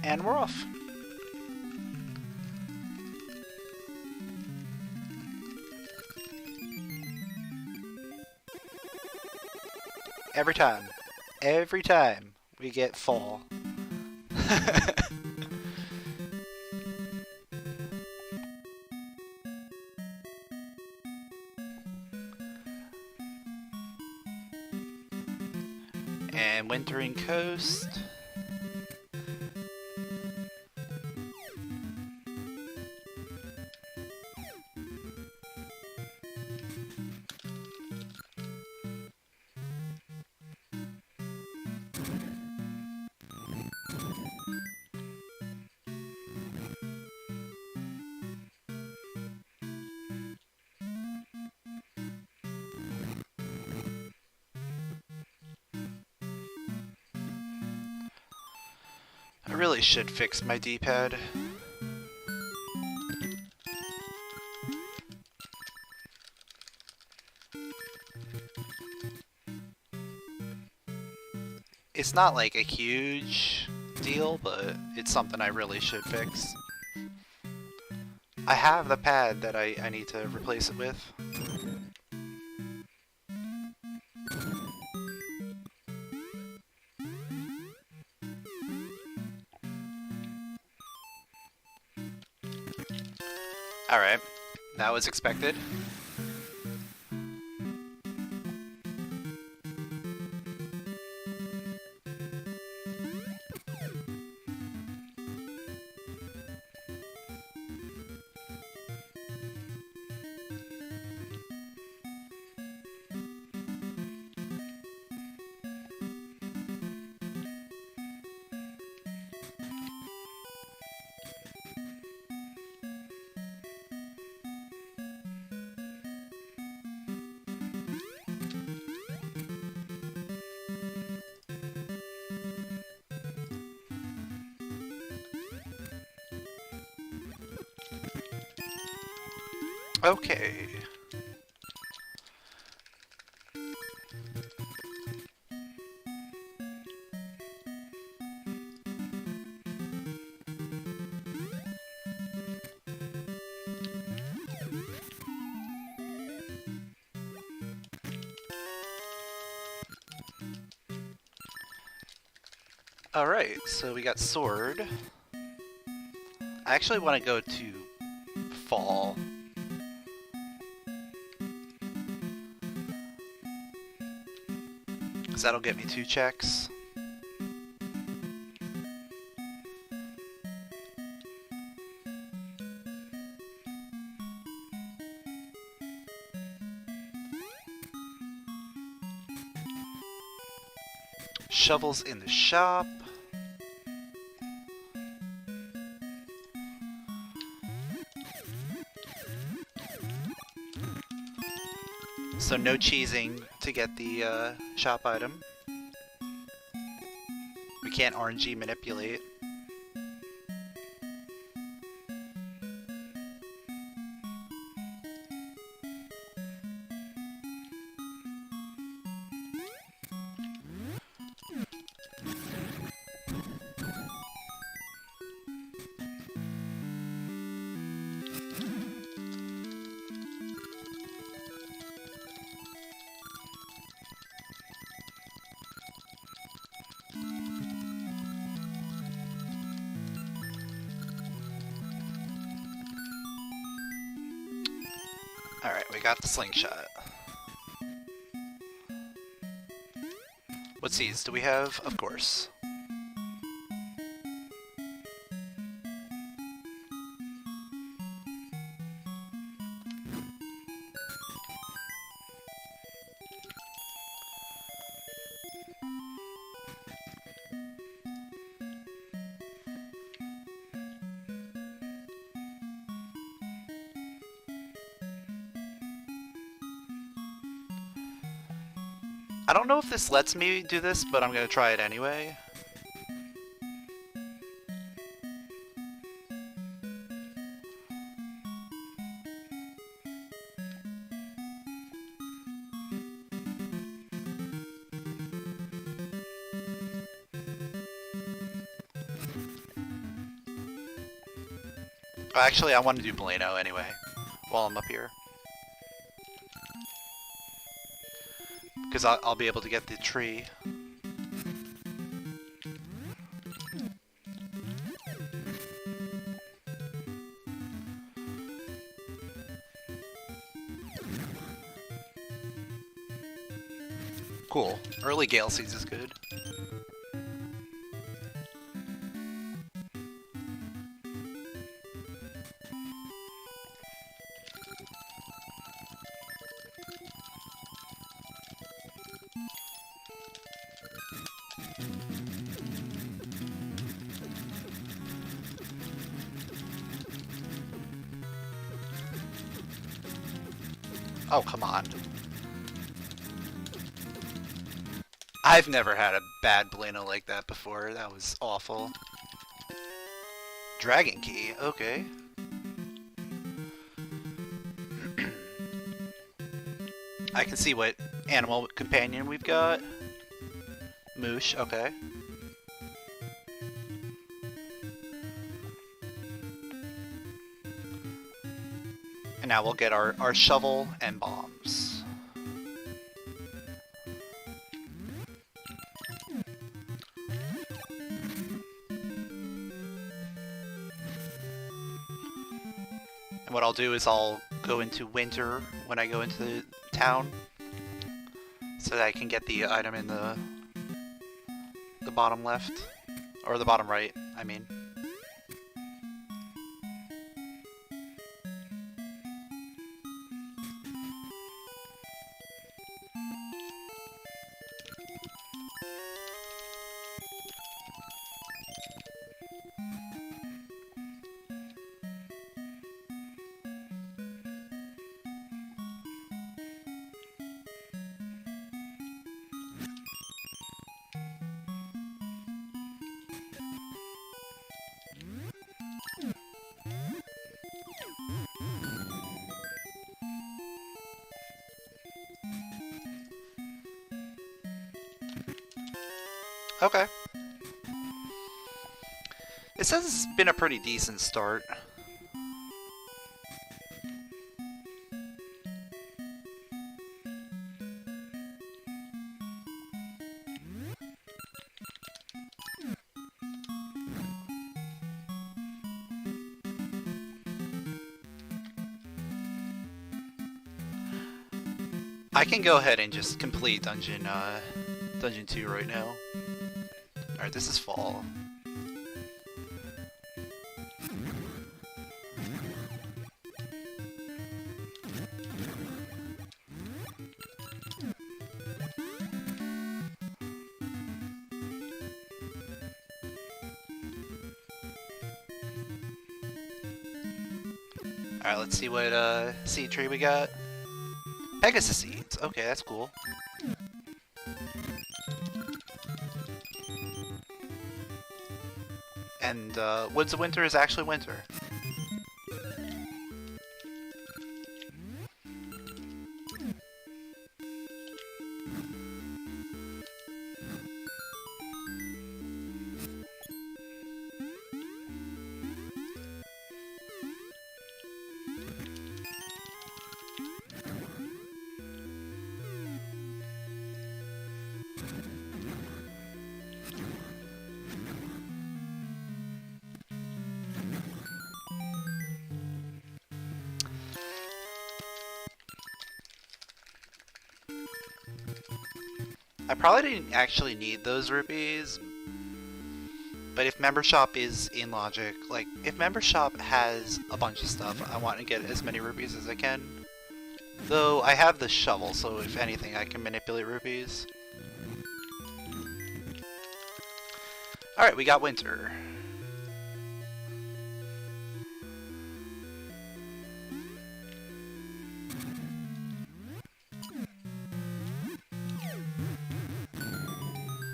And we're off. Every time we get fall. And wintering coast. I really should fix my D-pad. It's not like a huge deal, but it's something I really should fix. I have the pad that I need to replace it with. Alright, that was expected. Okay. Alright, so we got sword. I actually want to go to fall. Because that'll get me 2 checks. Shovels in the shop. So no cheesing to get the shop item. We can't RNG manipulate. Alright, we got the slingshot. What seeds do we have? Of course. I don't know if this lets me do this, but I'm gonna try it anyway. Actually, I want to do Bueno anyway, while I'm up here. Because I'll be able to get the tree. Cool. Early Gale Seeds is good. Oh, come on. I've never had a bad Bueno like that before. That was awful. Dragon Key, okay. I can see what animal companion we've got. Moosh, okay. And now we'll get our shovel and bombs. And what I'll do is I'll go into winter when I go into the town, so that I can get the item in the bottom left, or the bottom right, I mean. Okay. It says it's been a pretty decent start. I can go ahead and just complete dungeon 2 right now. Alright, this is fall. Alright, let's see what seed tree we got. Pegasus seeds. Okay, that's cool. And Woods of Winter is actually winter. I probably didn't actually need those rupees, but if Member Shop is in logic, like, if Member Shop has a bunch of stuff, I want to get as many rupees as I can. Though, I have the shovel, so if anything, I can manipulate rupees. Alright, we got winter.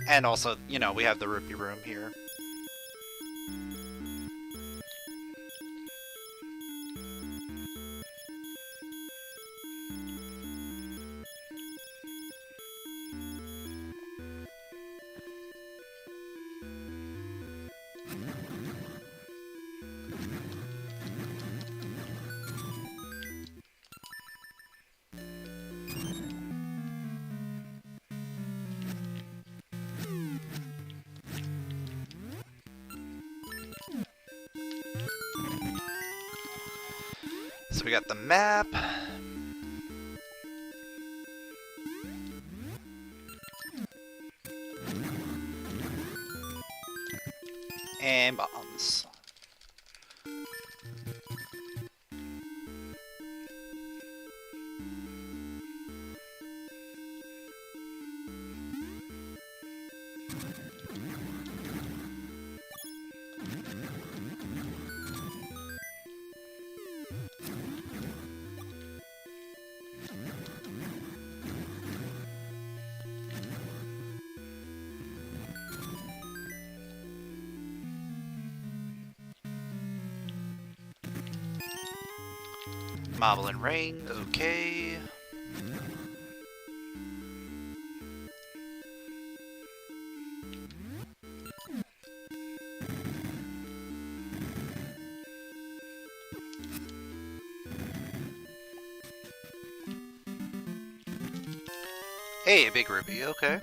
And also, you know, we have the rupee room here. So we got the map. And bombs. Marble and ring, okay. Hey, a big ruby, okay.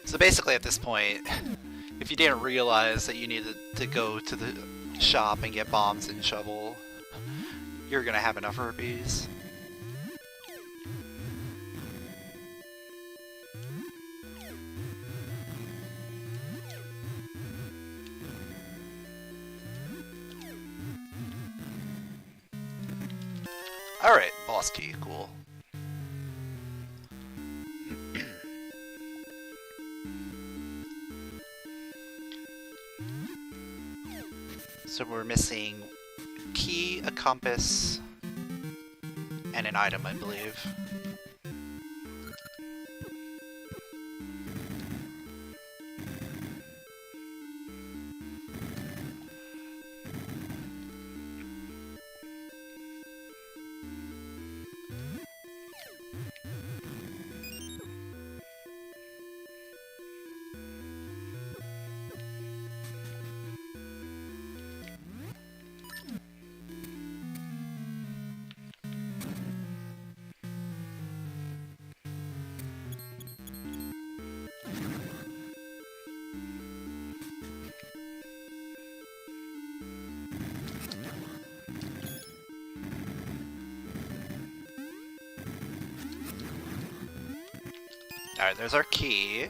So basically at this point, if you didn't realize that you needed to go to the shop and get bombs and shovel, you're gonna have enough rupees. Alright, boss key, cool. So we're missing key, a compass, and an item, I believe. Alright, there's our key.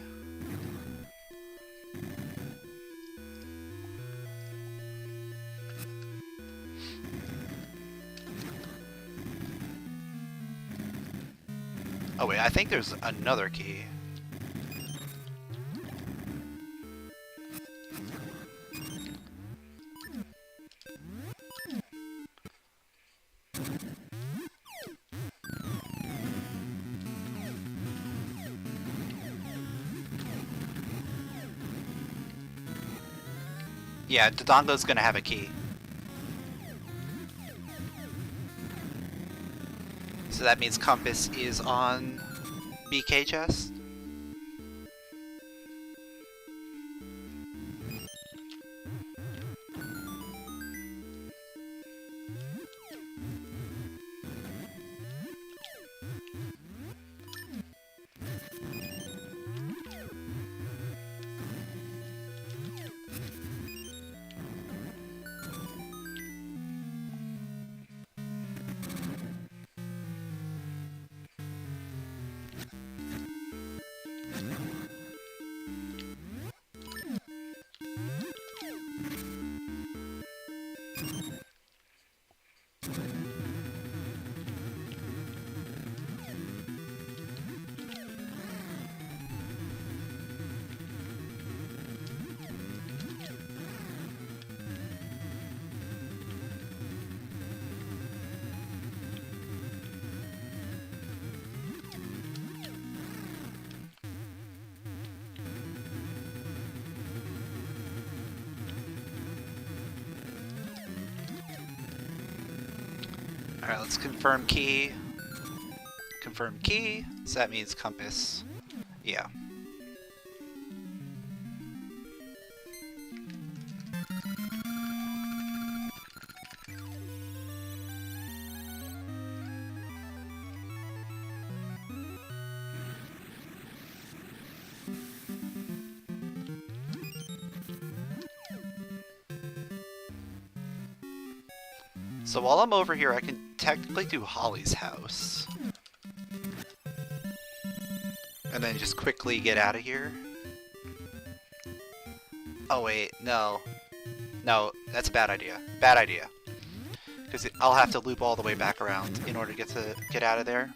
Oh wait, I think there's another key. Yeah, Dodongo's gonna have a key. So that means compass is on BK chest? Alright, let's confirm key. Confirm key, so that means compass. Yeah. So while I'm over here, I can technically do Holly's house. And then just quickly get out of here. Oh wait, no. No, that's a bad idea. Bad idea. Because I'll have to loop all the way back around in order to get out of there.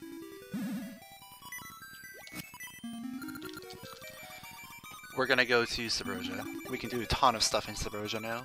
We're gonna go to Subrosia. We can do a ton of stuff in Subrosia now.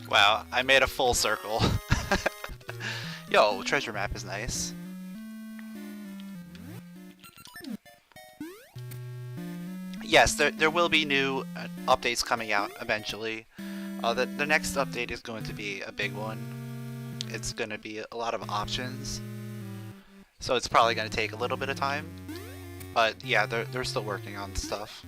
Wow, I made a full circle. Yo, treasure map is nice. Yes, there will be new updates coming out eventually. The next update is going to be a big one. It's going to be a lot of options. So it's probably going to take a little bit of time. But yeah, they're still working on stuff.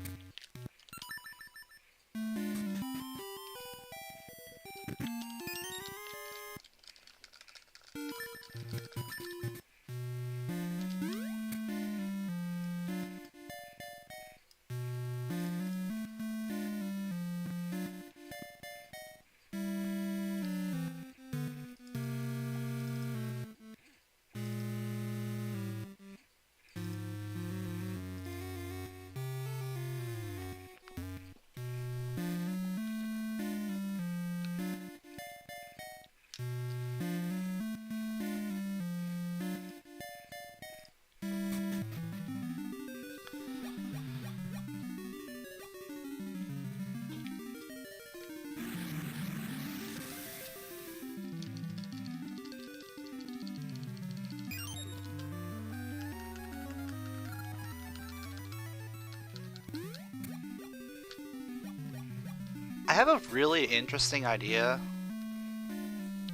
I have a really interesting idea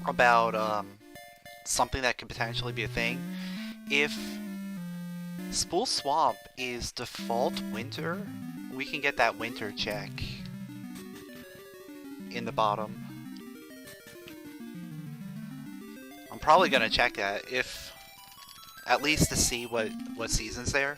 about something that could potentially be a thing. If Spool Swamp is default winter, we can get that winter check in the bottom. I'm probably gonna check that, if at least to see what season's there.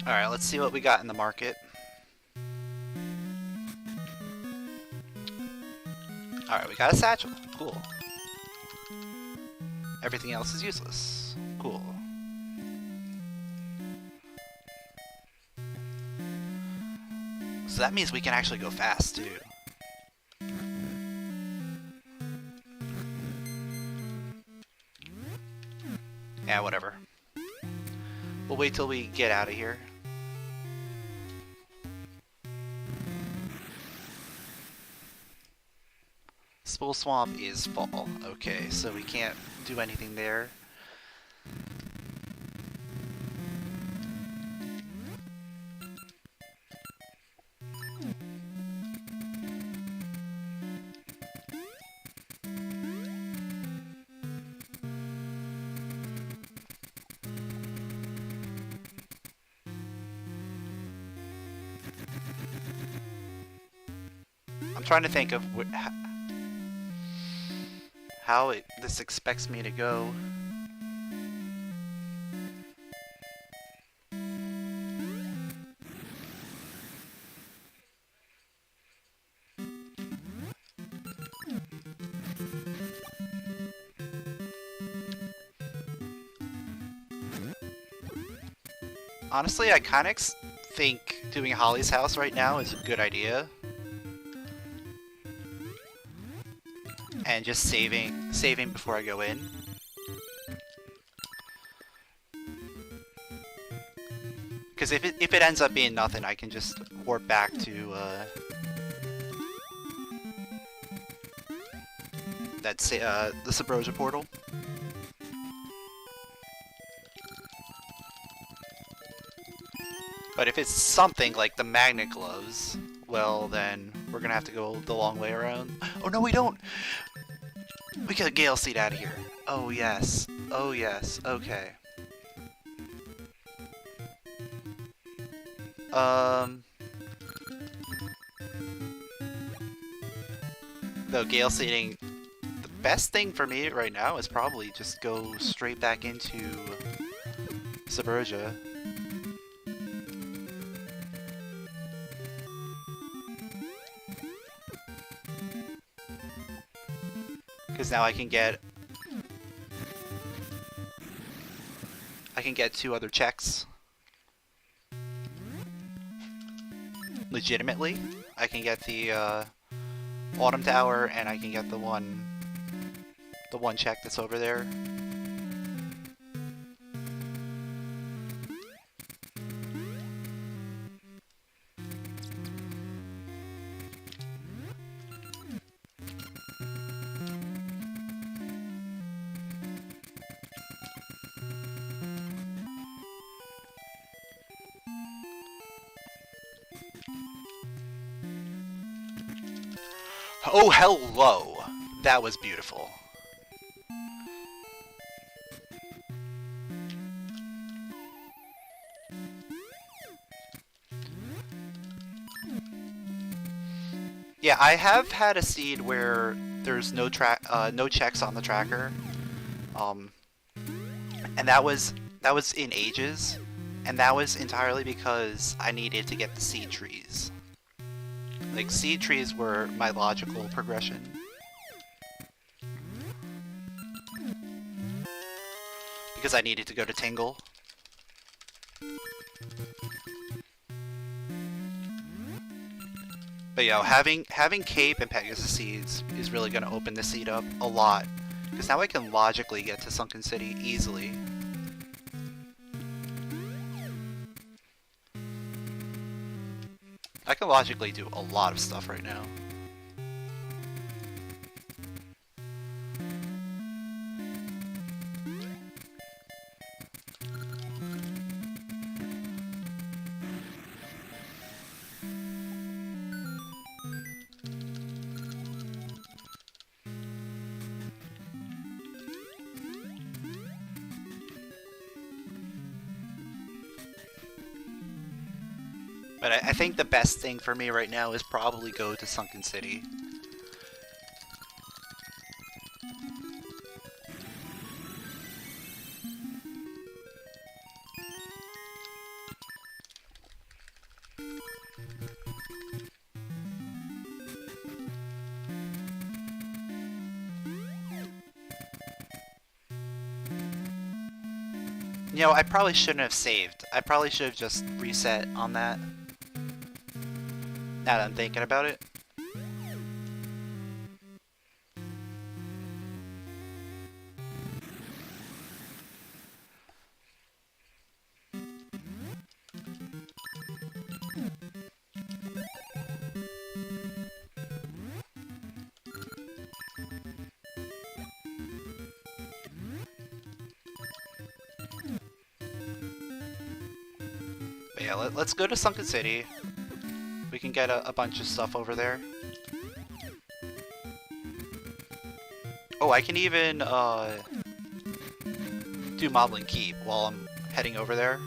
Alright, let's see what we got in the market. Alright, we got a satchel. Cool. Everything else is useless. Cool. So that means we can actually go fast, too. Yeah, whatever. We'll wait till we get out of here. Spool Swamp is fall. Okay, so we can't do anything there. I'm trying to think of how this expects me to go. Honestly, I kind of think doing Holly's house right now is a good idea. And just saving before I go in. Because if it ends up being nothing, I can just warp back to the Subrosia portal. But if it's something like the magnet gloves, well then we're gonna have to go the long way around. Oh no, we don't! We got a Gale Seed out of here. Oh yes. Oh yes. Okay. Though Gale Seeding, the best thing for me right now is probably just go straight back into Subrosia. Because now I can get 2 other checks. Legitimately, I can get the Autumn Tower, and I can get the one check that's over there. Oh, hello! That was beautiful. Yeah, I have had a seed where there's no checks on the tracker, and that was in ages, and that was entirely because I needed to get the seed trees. Like, seed trees were my logical progression. Because I needed to go to Tingle. But yo, having Cape and Pegasus seeds is really going to open the seed up a lot. Because now I can logically get to Sunken City easily. I can logically do a lot of stuff right now. But I think the best thing for me right now is probably go to Sunken City. You know, I probably shouldn't have saved. I probably should have just reset on that. Now that I'm thinking about it. But yeah, let's go to Sunken City. We can get a bunch of stuff over there. Oh, I can even do Modeling Keep while I'm heading over there.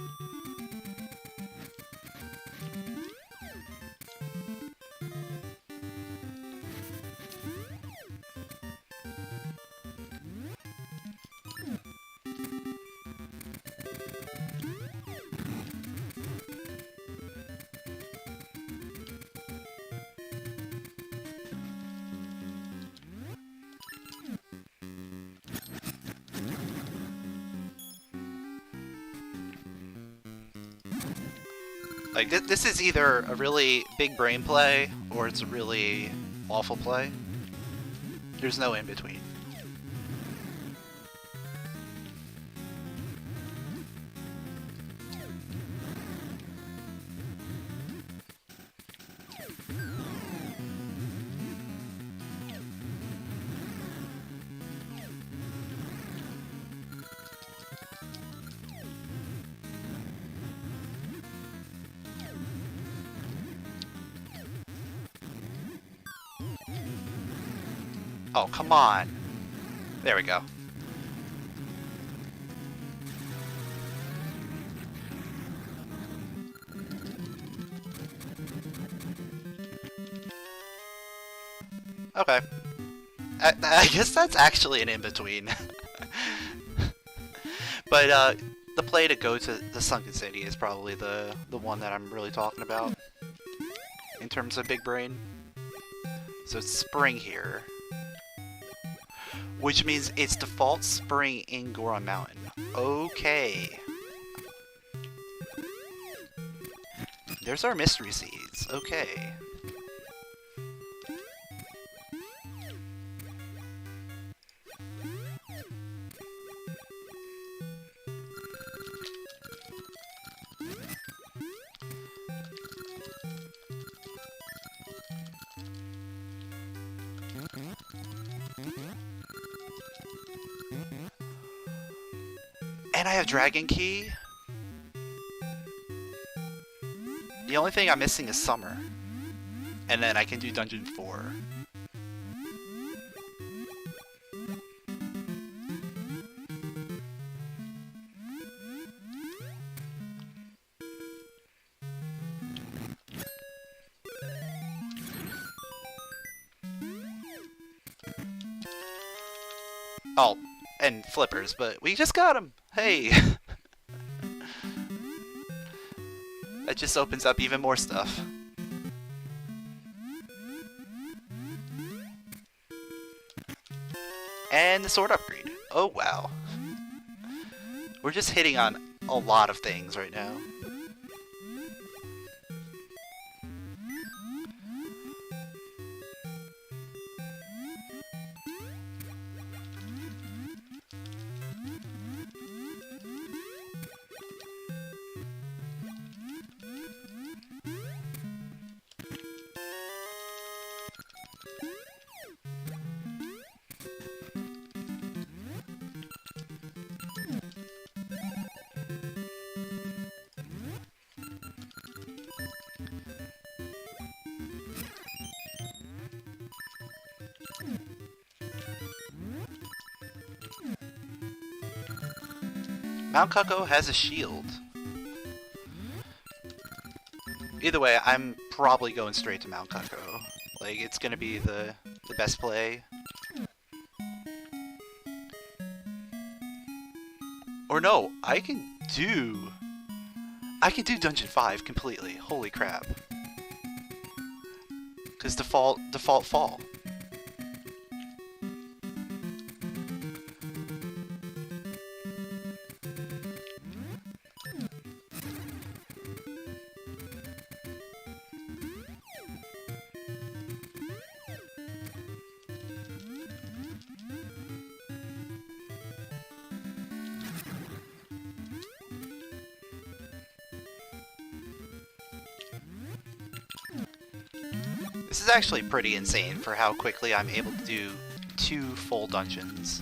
Like, this is either a really big brain play, or it's a really awful play. There's no in-between. Oh, come on. There we go. Okay. I guess that's actually an in-between. But the play to go to the Sunken City is probably the one that I'm really talking about in terms of big brain. So it's spring here. Which means it's default spring in Goron Mountain. Okay. There's our mystery seeds. Okay. And I have Dragon Key. The only thing I'm missing is Summer. And then I can do Dungeon 4. Oh, and flippers, but we just got them. Hey. That just opens up even more stuff. And the sword upgrade. Oh wow. We're just hitting on a lot of things right now. Mount Cuckoo has a shield. Either way, I'm probably going straight to Mount Cuckoo. Like, it's gonna be the best play. Or no, I can do Dungeon 5 completely. Holy crap. Because default fall. This is actually pretty insane for how quickly I'm able to do 2 full dungeons.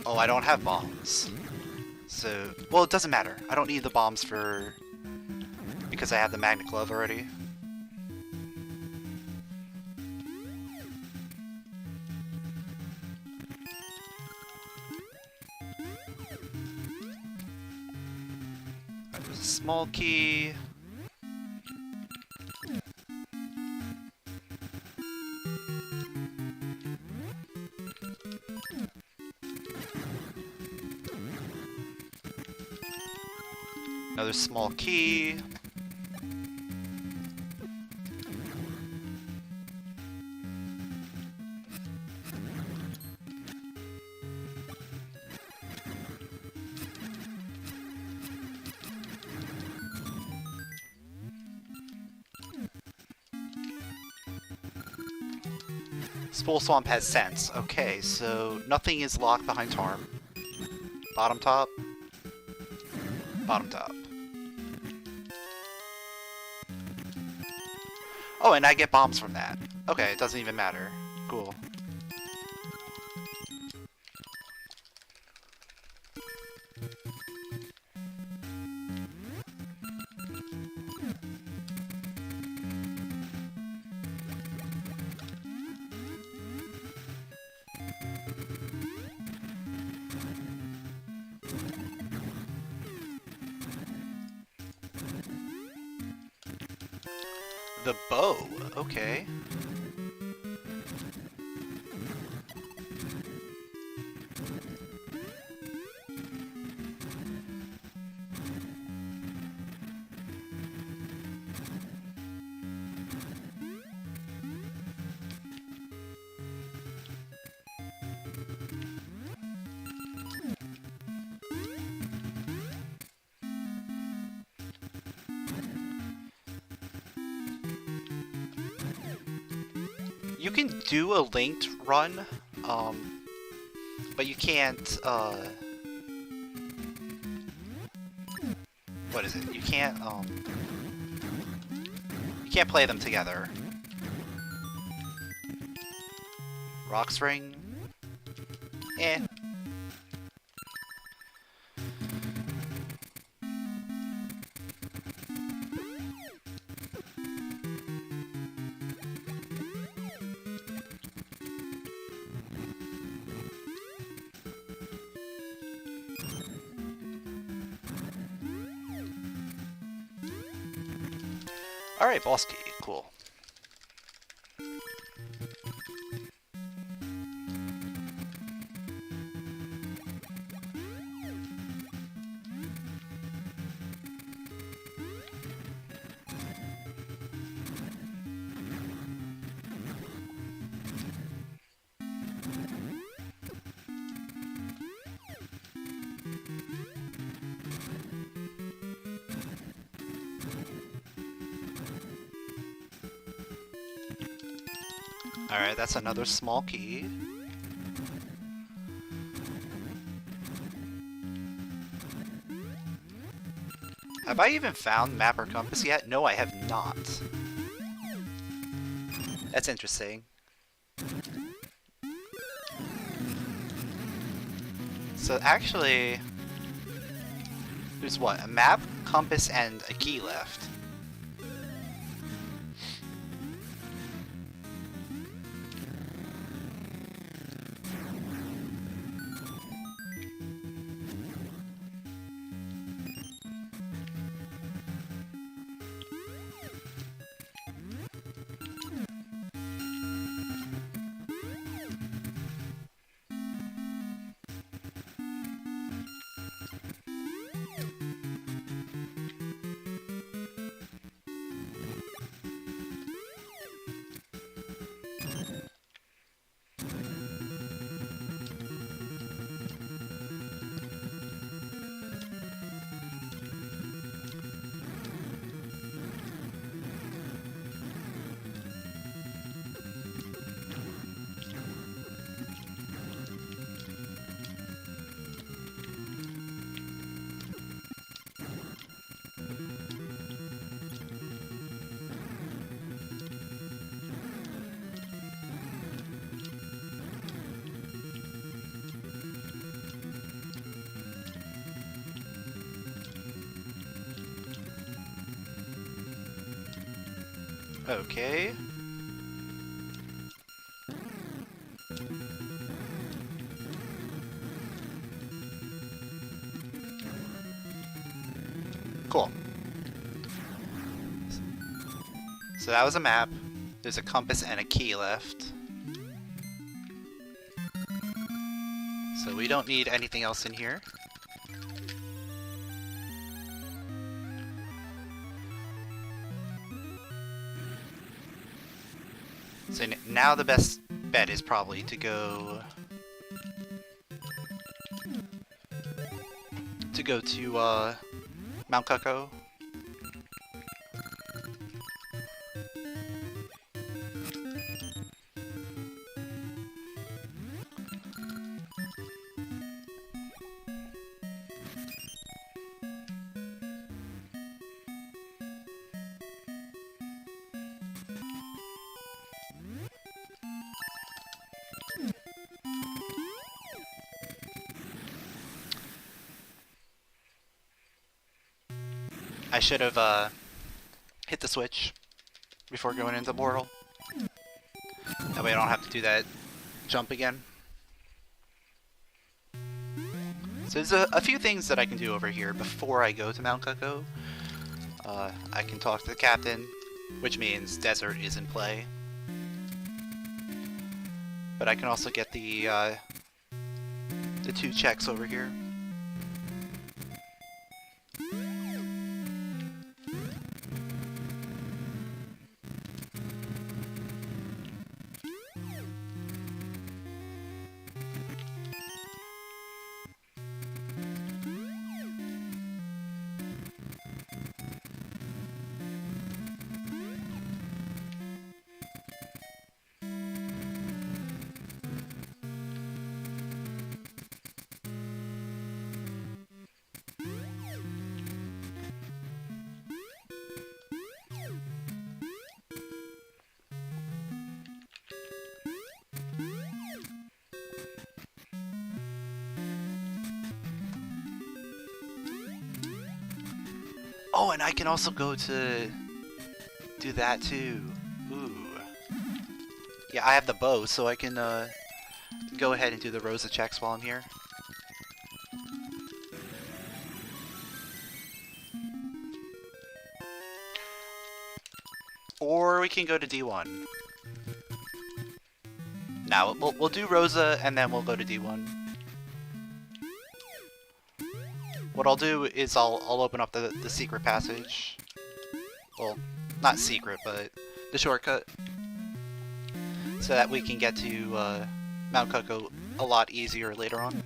Oh, I don't have bombs. So, well, it doesn't matter. I don't need the bombs for... because I have the magnet glove already. Alright, there's a small key. Another small key. Spool Swamp has sense. Okay, so nothing is locked behind Tarm. Bottom top. Bottom top. Oh, and I get bombs from that. Okay, it doesn't even matter. Cool. The bow, okay. You can do a linked run, but you can't, what is it? You can't play them together. Rock Spring? Eh. Alright, boss key, cool. Alright, that's another small key. Have I even found map or compass yet? No, I have not. That's interesting. So actually, there's what? A map, compass, and a key left. Okay. Cool. So that was a map. There's a compass and a key left. So we don't need anything else in here. So now the best bet is probably to go to Mount Cuckoo. I should have hit the switch before going into the portal. That way I don't have to do that jump again. So there's a few things that I can do over here before I go to Mount Cuckoo. I can talk to the captain, which means desert is in play. But I can also get the 2 checks over here. Oh, and I can also go to do that too. Ooh. Yeah, I have the bow, so I can go ahead and do the Rosa checks while I'm here. Or we can go to D1. Now, we'll do Rosa, and then we'll go to D1. What I'll do is I'll open up the secret passage. Well, not secret, but the shortcut. So that we can get to Mount Cuckoo a lot easier later on.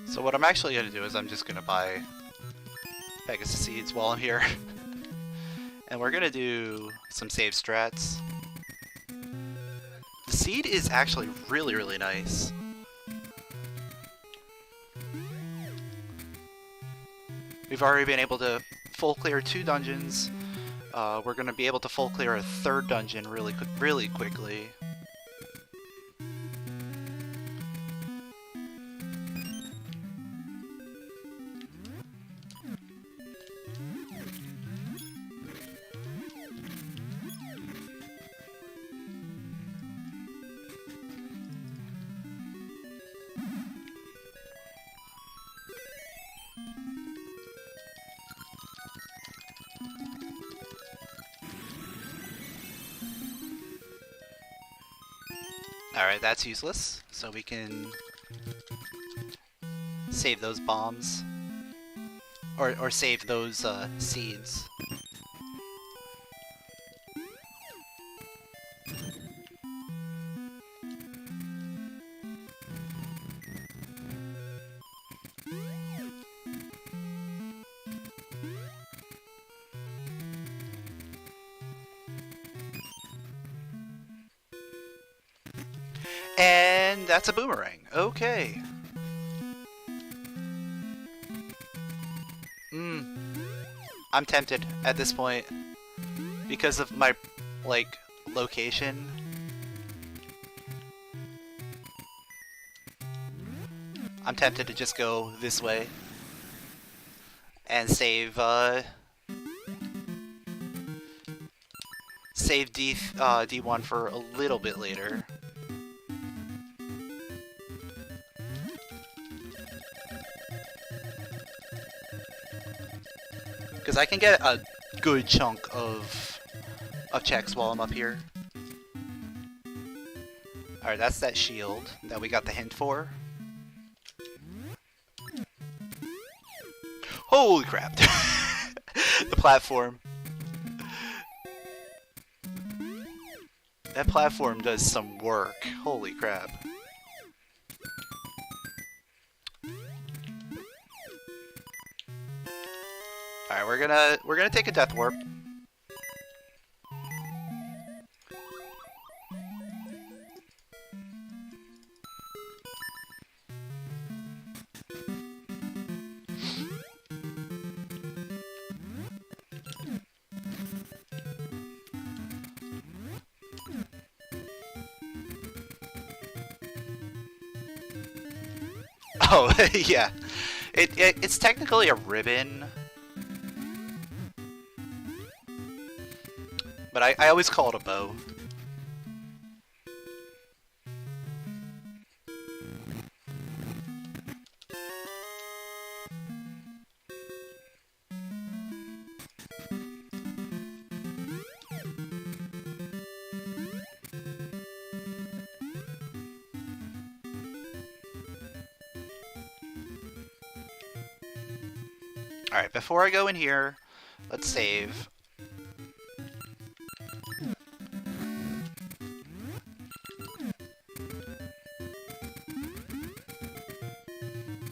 So what I'm actually going to do is I'm just going to buy Pegasus seeds while I'm here. And we're going to do some save strats. The seed is actually really, really nice. We've already been able to full clear 2 dungeons. We're going to be able to full clear a 3rd dungeon really quickly. Alright, that's useless, so we can save those bombs. Or save those seeds. And that's a boomerang. Okay. I'm tempted at this point because of my, like, location. I'm tempted to just go this way and save D1 for a little bit later. Because I can get a good chunk of checks while I'm up here. Alright, that's that shield that we got the hint for. Holy crap! The platform. That platform does some work. Holy crap. Alright, we're gonna take a death warp. Oh, yeah. It's technically a ribbon. But I always call it a bow. Alright, before I go in here, let's save.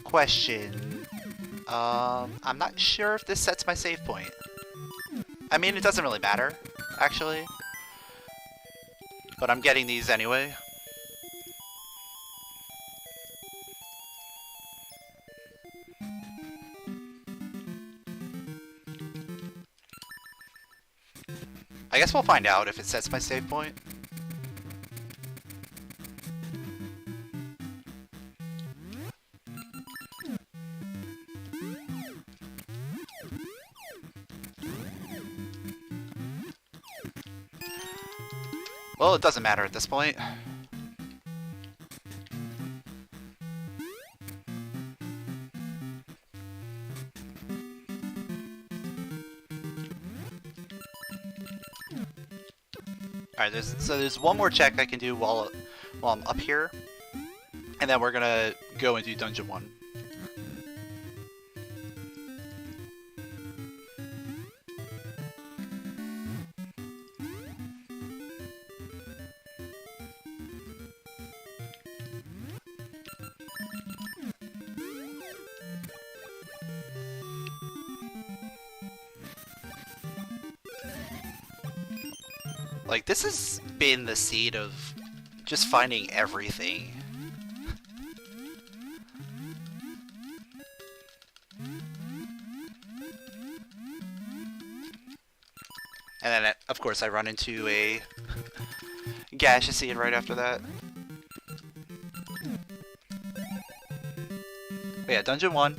Question. I'm not sure if this sets my save point. I mean, it doesn't really matter, actually. But I'm getting these anyway. I guess we'll find out if it sets my save point. Well, it doesn't matter at this point. Alright, there's one more check I can do while I'm up here. And then we're gonna go and do Dungeon 1. Like, this has been the seed of just finding everything. And then, of course, I run into a gasha seed right after that. But yeah, Dungeon 1.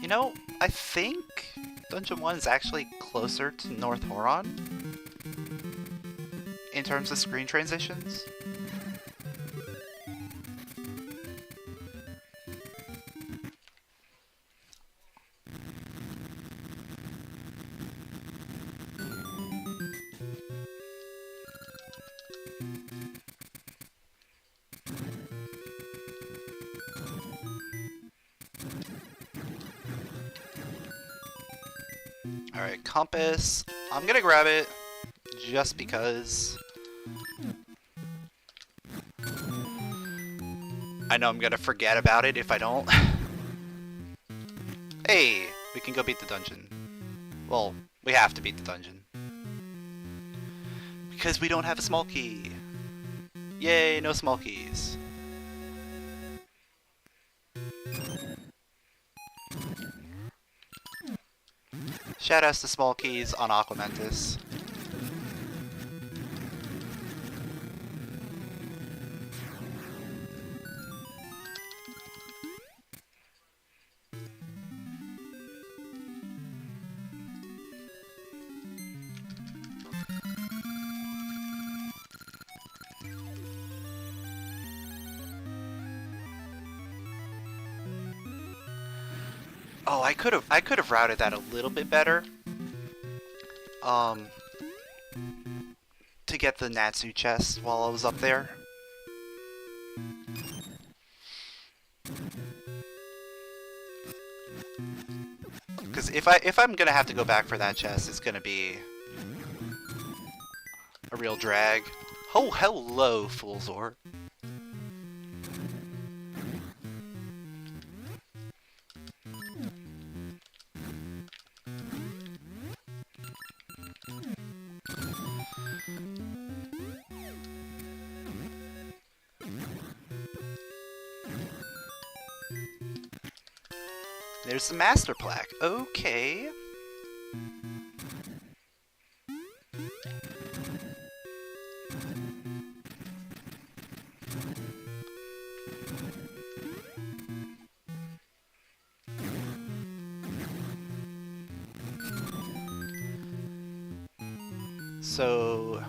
You know, I think Dungeon 1 is actually closer to North Horon in terms of screen transitions. Alright, compass. I'm gonna grab it just because. I know I'm gonna forget about it if I don't. Hey, we can go beat the dungeon. Well, we have to beat the dungeon. Because we don't have a small key. Yay, no small keys. Shoutouts to small keys on Aquamentus. Oh, I could have routed that a little bit better. To get the Natsu chest while I was up there. Because if I'm gonna have to go back for that chest, it's gonna be a real drag. Oh, hello, Foolzor. There's the master plaque. Okay. So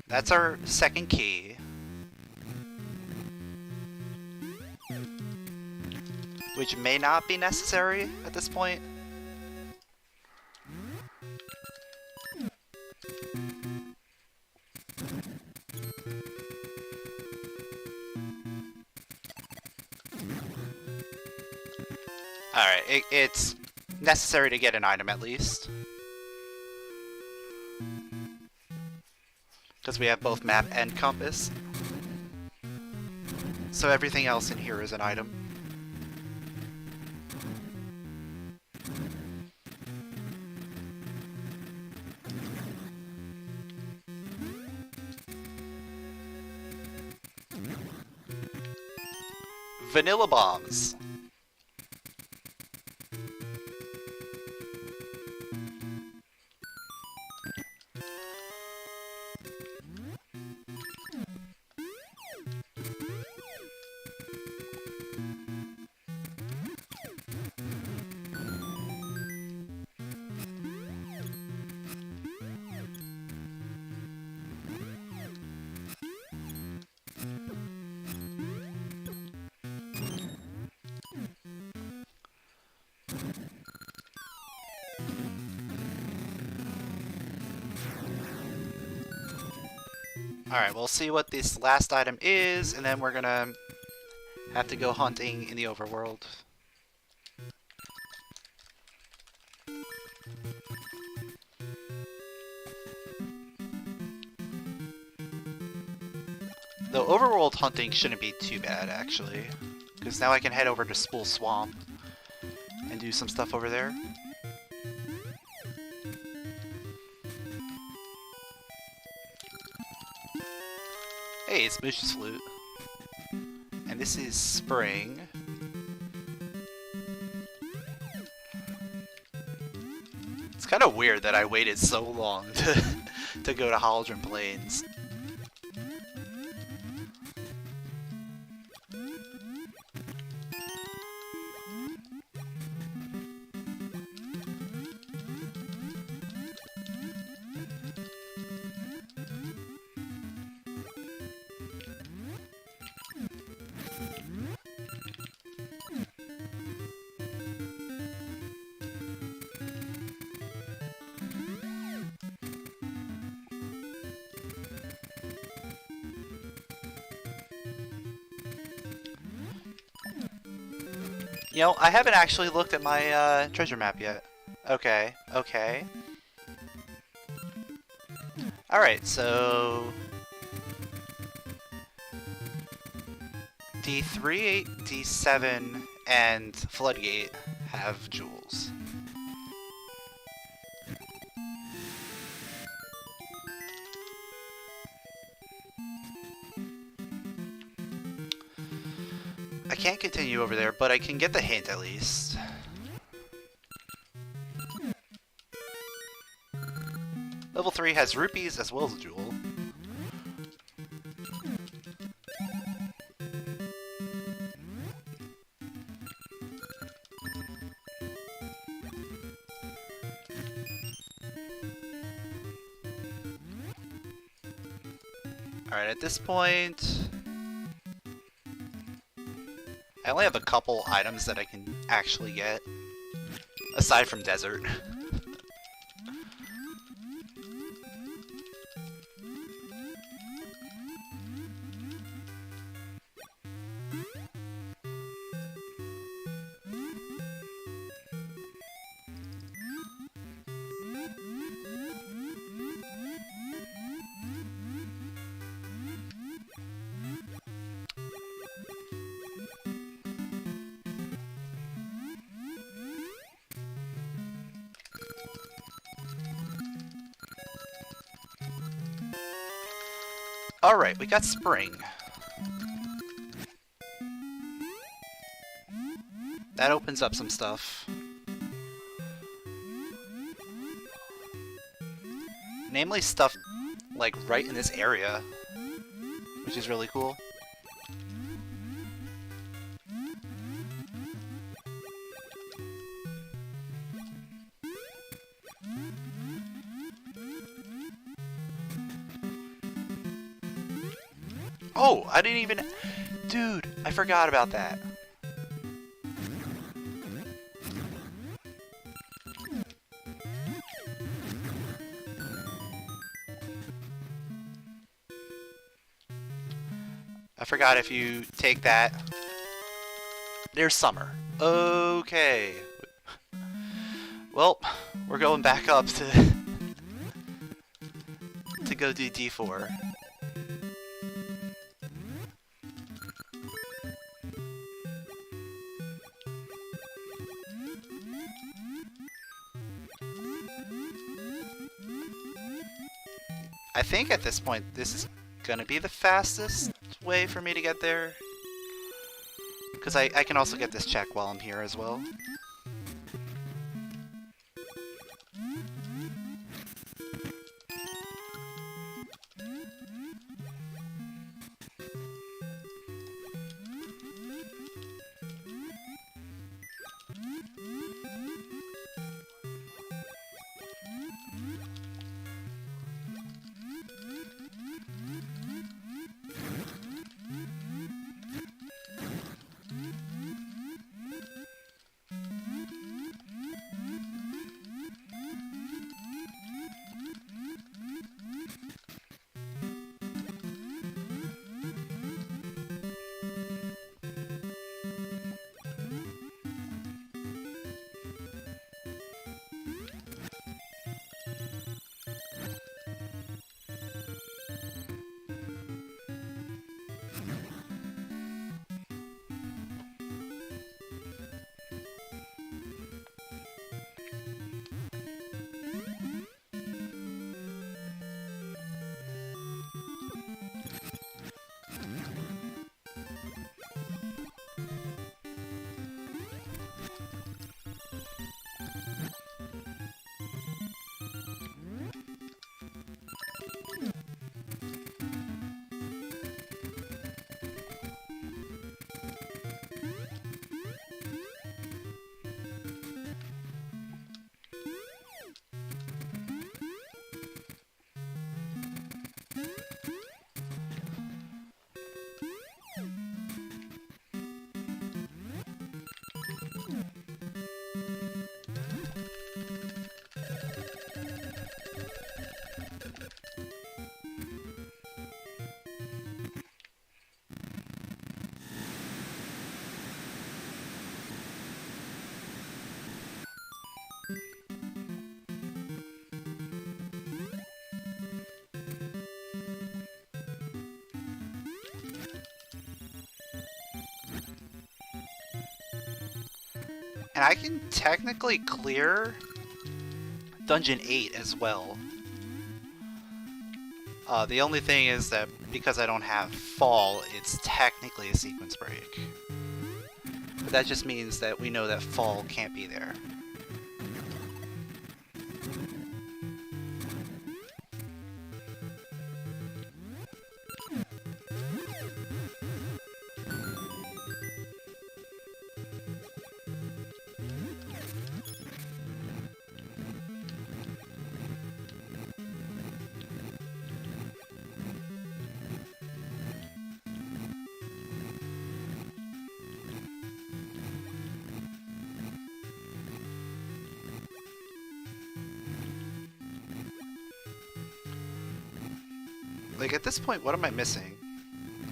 that's our second key. Which may not be necessary at this point. Alright, it's necessary to get an item at least. Because we have both map and compass. So everything else in here is an item. Vanilla bombs. Alright, we'll see what this last item is, and then we're gonna have to go hunting in the overworld. The overworld hunting shouldn't be too bad, actually. Because now I can head over to Spool Swamp and do some stuff over there. Hey, it's Moosh's flute. And this is spring. It's kind of weird that I waited so long to go to Haldron Plains. You know, I haven't actually looked at my treasure map yet. Okay, okay. Alright, so... D3, D7, and Floodgate have jewels. I can't continue over there, but I can get the hint at least. Level 3 has rupees as well as a jewel. Alright, at this point, I only have a couple items that I can actually get, aside from desert. Alright, we got spring. That opens up some stuff. Namely stuff, like, right in this area, which is really cool. Oh, I didn't even... Dude, I forgot about that. I forgot if you take that... There's summer. Okay. Well, we're going back up to... to go do D4. I think at this point this is gonna be the fastest way for me to get there. Because I can also get this check while I'm here as well. And I can technically clear Dungeon 8 as well. The only thing is that because I don't have Fall, it's technically a sequence break. But that just means that we know that Fall can't be there. Like, at this point, what am I missing?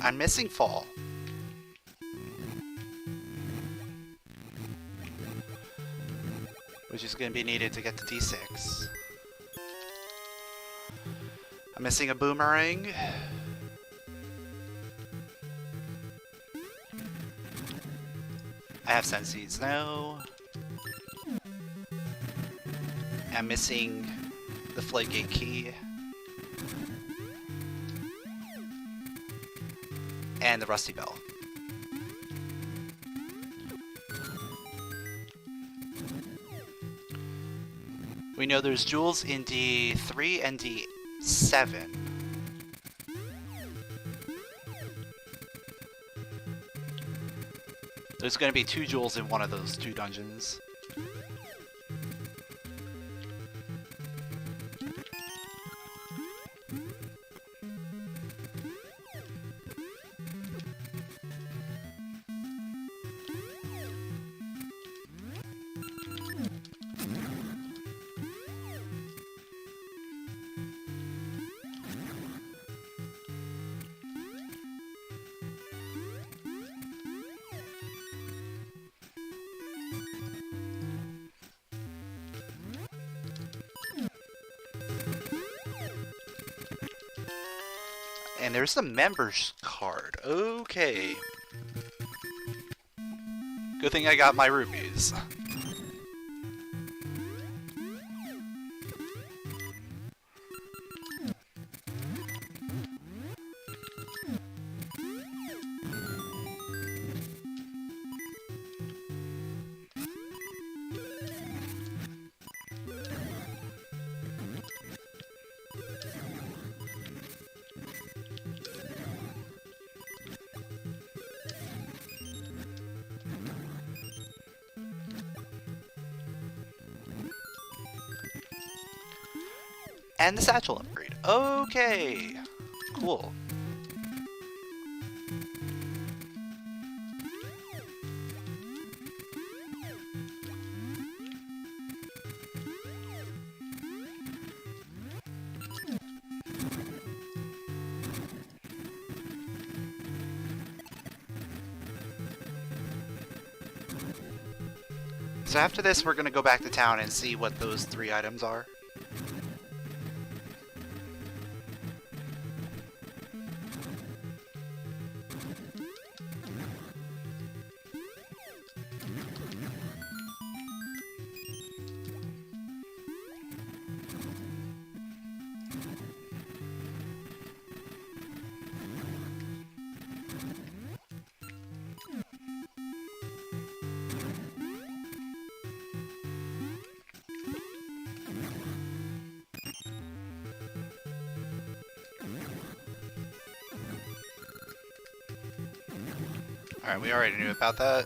I'm missing Fall. Which is going to be needed to get to D6. I'm missing a boomerang. I have Sense Seeds now. I'm missing the Floodgate key. And the Rusty Bell. We know there's jewels in D3 and D7. There's going to be 2 jewels in one of those 2 dungeons. And there's the members card. Okay. Good thing I got my rupees. And the satchel upgrade. Okay. Cool. So after this, we're going to go back to town and see what those 3 items are. Alright, we already knew about that.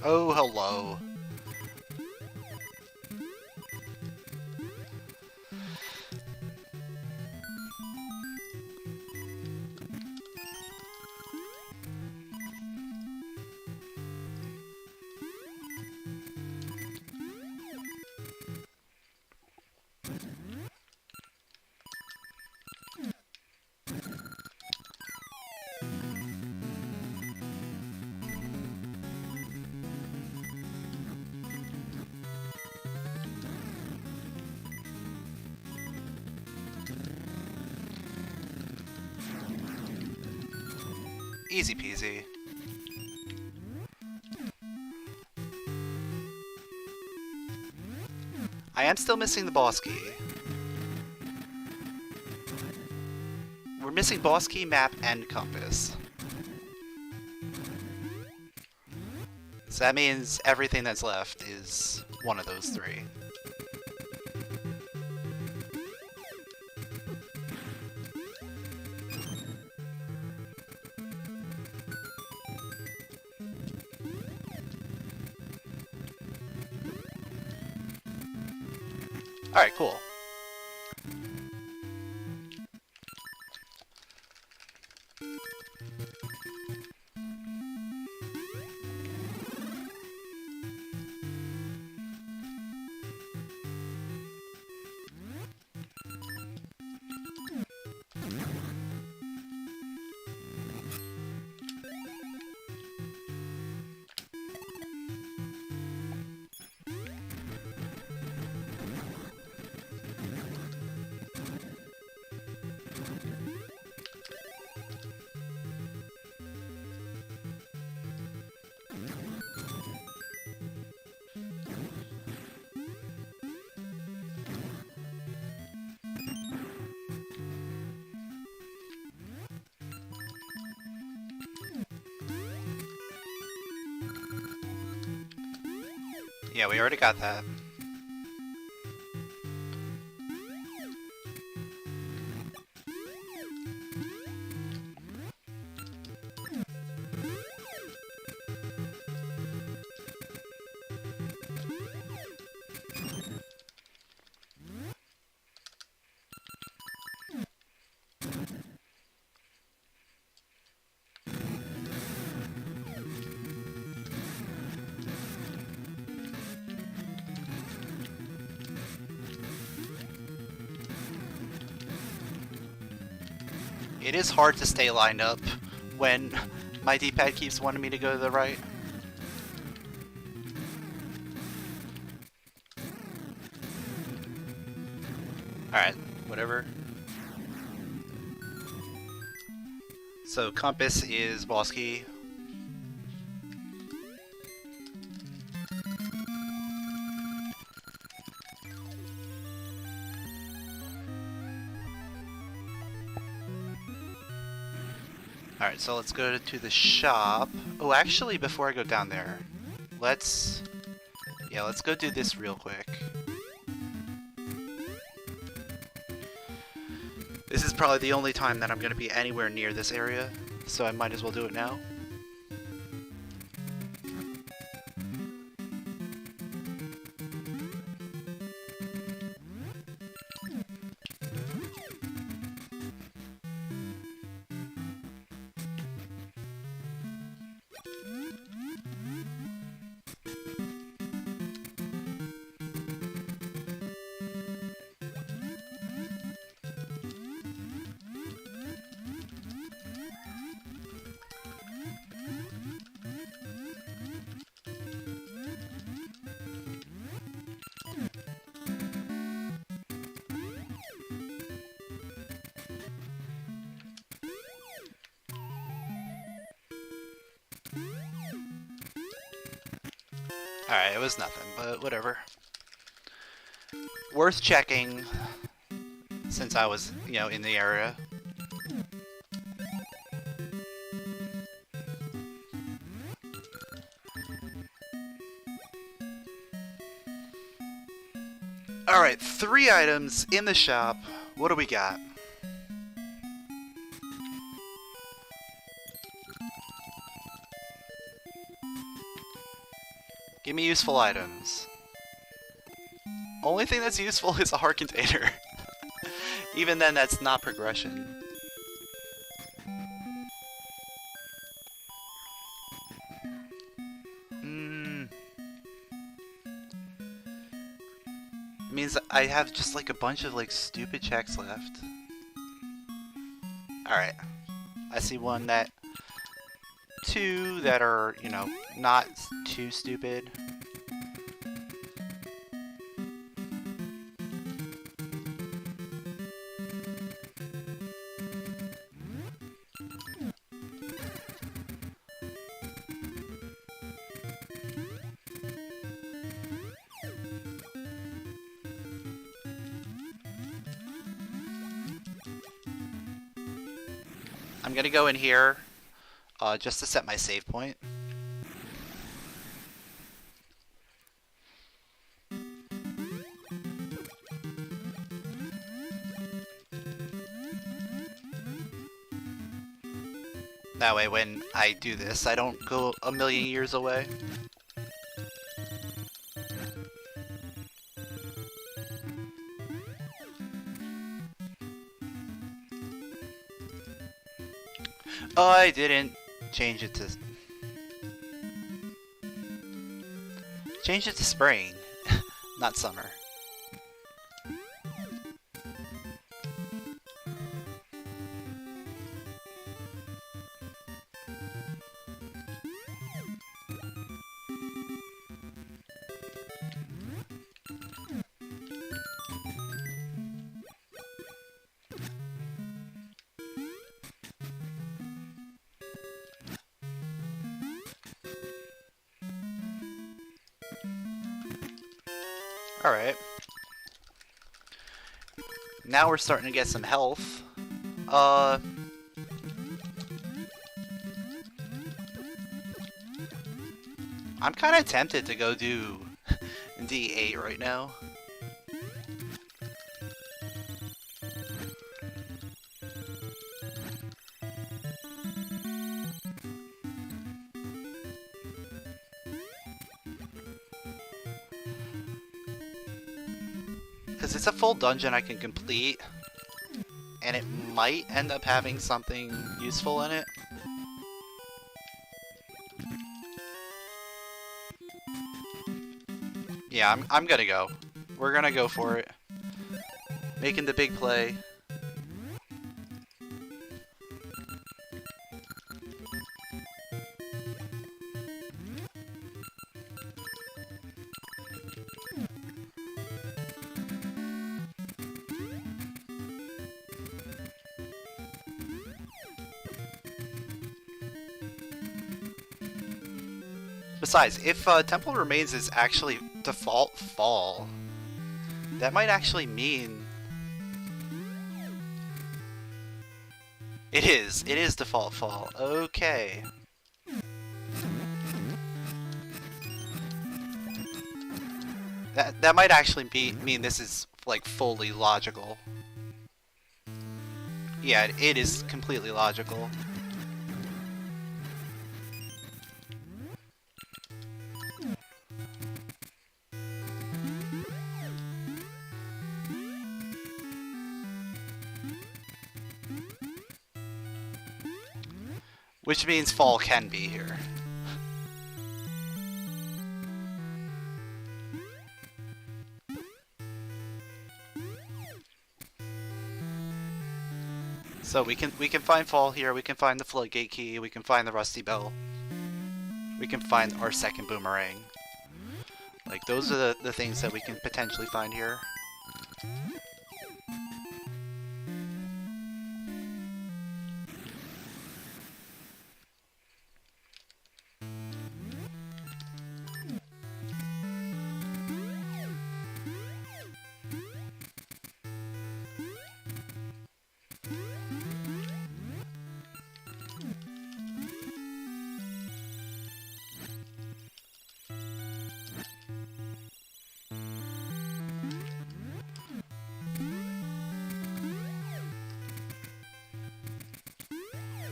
Oh, hello. Easy peasy. I am still missing the boss key. We're missing boss key, map, and compass. So that means everything that's left is one of those three. Alright, cool. Yeah, we already got that. It is hard to stay lined up when my D-pad keeps wanting me to go to the right. Alright, whatever. So compass is boss key. Alright, so let's go to the shop. Oh, actually, before I go down there, let's go do this real quick. This is probably the only time that I'm going to be anywhere near this area, so I might as well do it now. Alright, it was nothing, but whatever. Worth checking, since I was, in the area. Alright, 3 items in the shop. What do we got? Give me useful items. Only thing that's useful is a heart container. Even then, that's not progression. Means I have just like a bunch of like stupid checks left. Alright. I see one that... 2 that are, not too stupid. I'm gonna go in here just to set my save point. That way when I do this, I don't go a million years away. Oh, I didn't change it to... Change it to spring, not summer. Alright. Now we're starting to get some health. I'm kind of tempted to go do D8 right now. Because it's a full dungeon I can complete, and it might end up having something useful in it. Yeah, I'm gonna go. We're gonna go for it. Making the big play. Besides, if Temple Remains is actually default fall, that might actually mean... It is default fall. Okay. That might actually mean this is, like, fully logical. Yeah, it is completely logical. Which means fall can be here. So we can find fall here, we can find the floodgate key, we can find the rusty bell. We can find our second boomerang. Like, those are the things that we can potentially find here.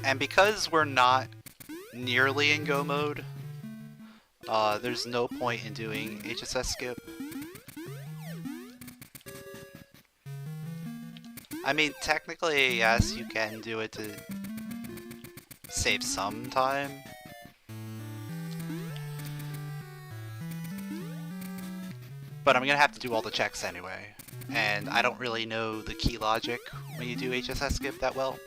And because we're not nearly in go mode, there's no point in doing HSS skip. I mean, technically, yes, you can do it to save some time. But I'm gonna have to do all the checks anyway. And I don't really know the key logic when you do HSS skip that well.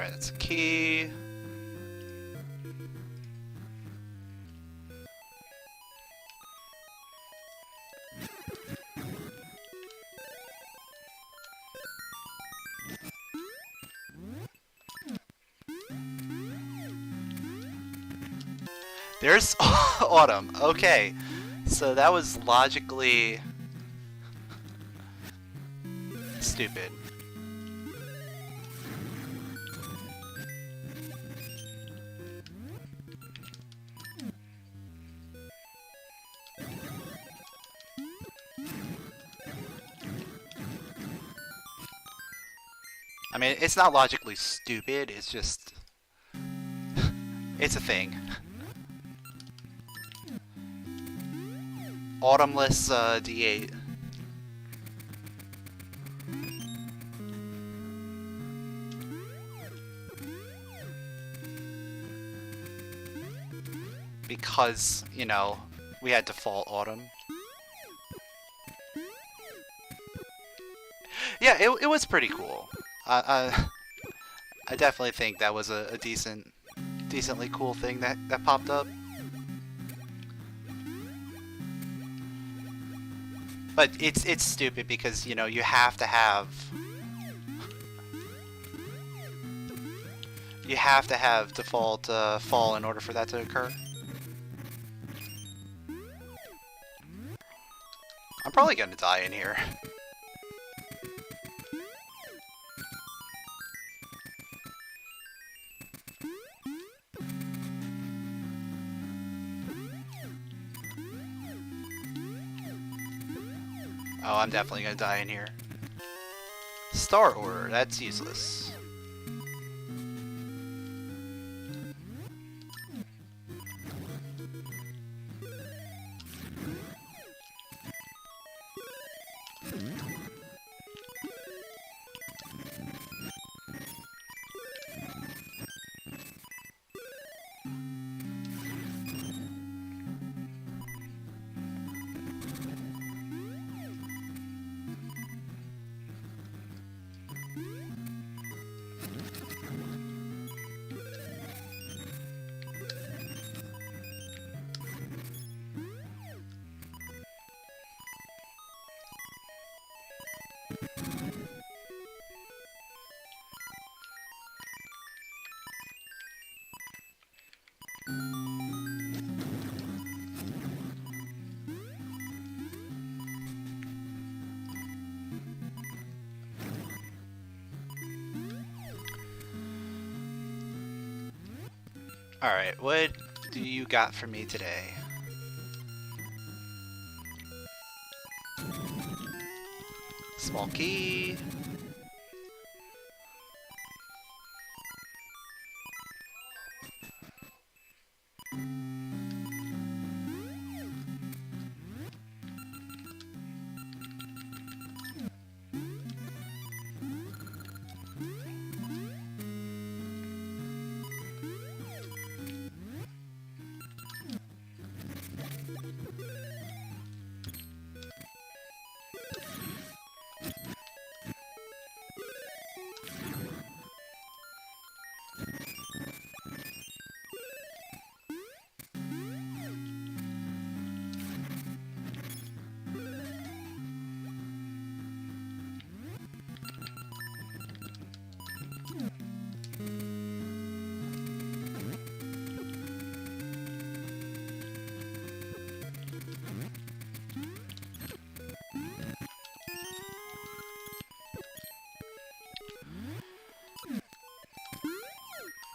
Alright, that's a key. There's Autumn. Okay. So that was logically stupid. I mean, it's not logically stupid, it's just... it's a thing. Autumnless D8. Because, you know, we had default Autumn. Yeah, it was pretty cool. I definitely think that was a decently cool thing that popped up. But it's stupid because, you know, you have to have default fall in order for that to occur. I'm probably gonna die in here. Oh, I'm definitely gonna die in here. Star Order, that's useless. Alright, what do you got for me today? Small key.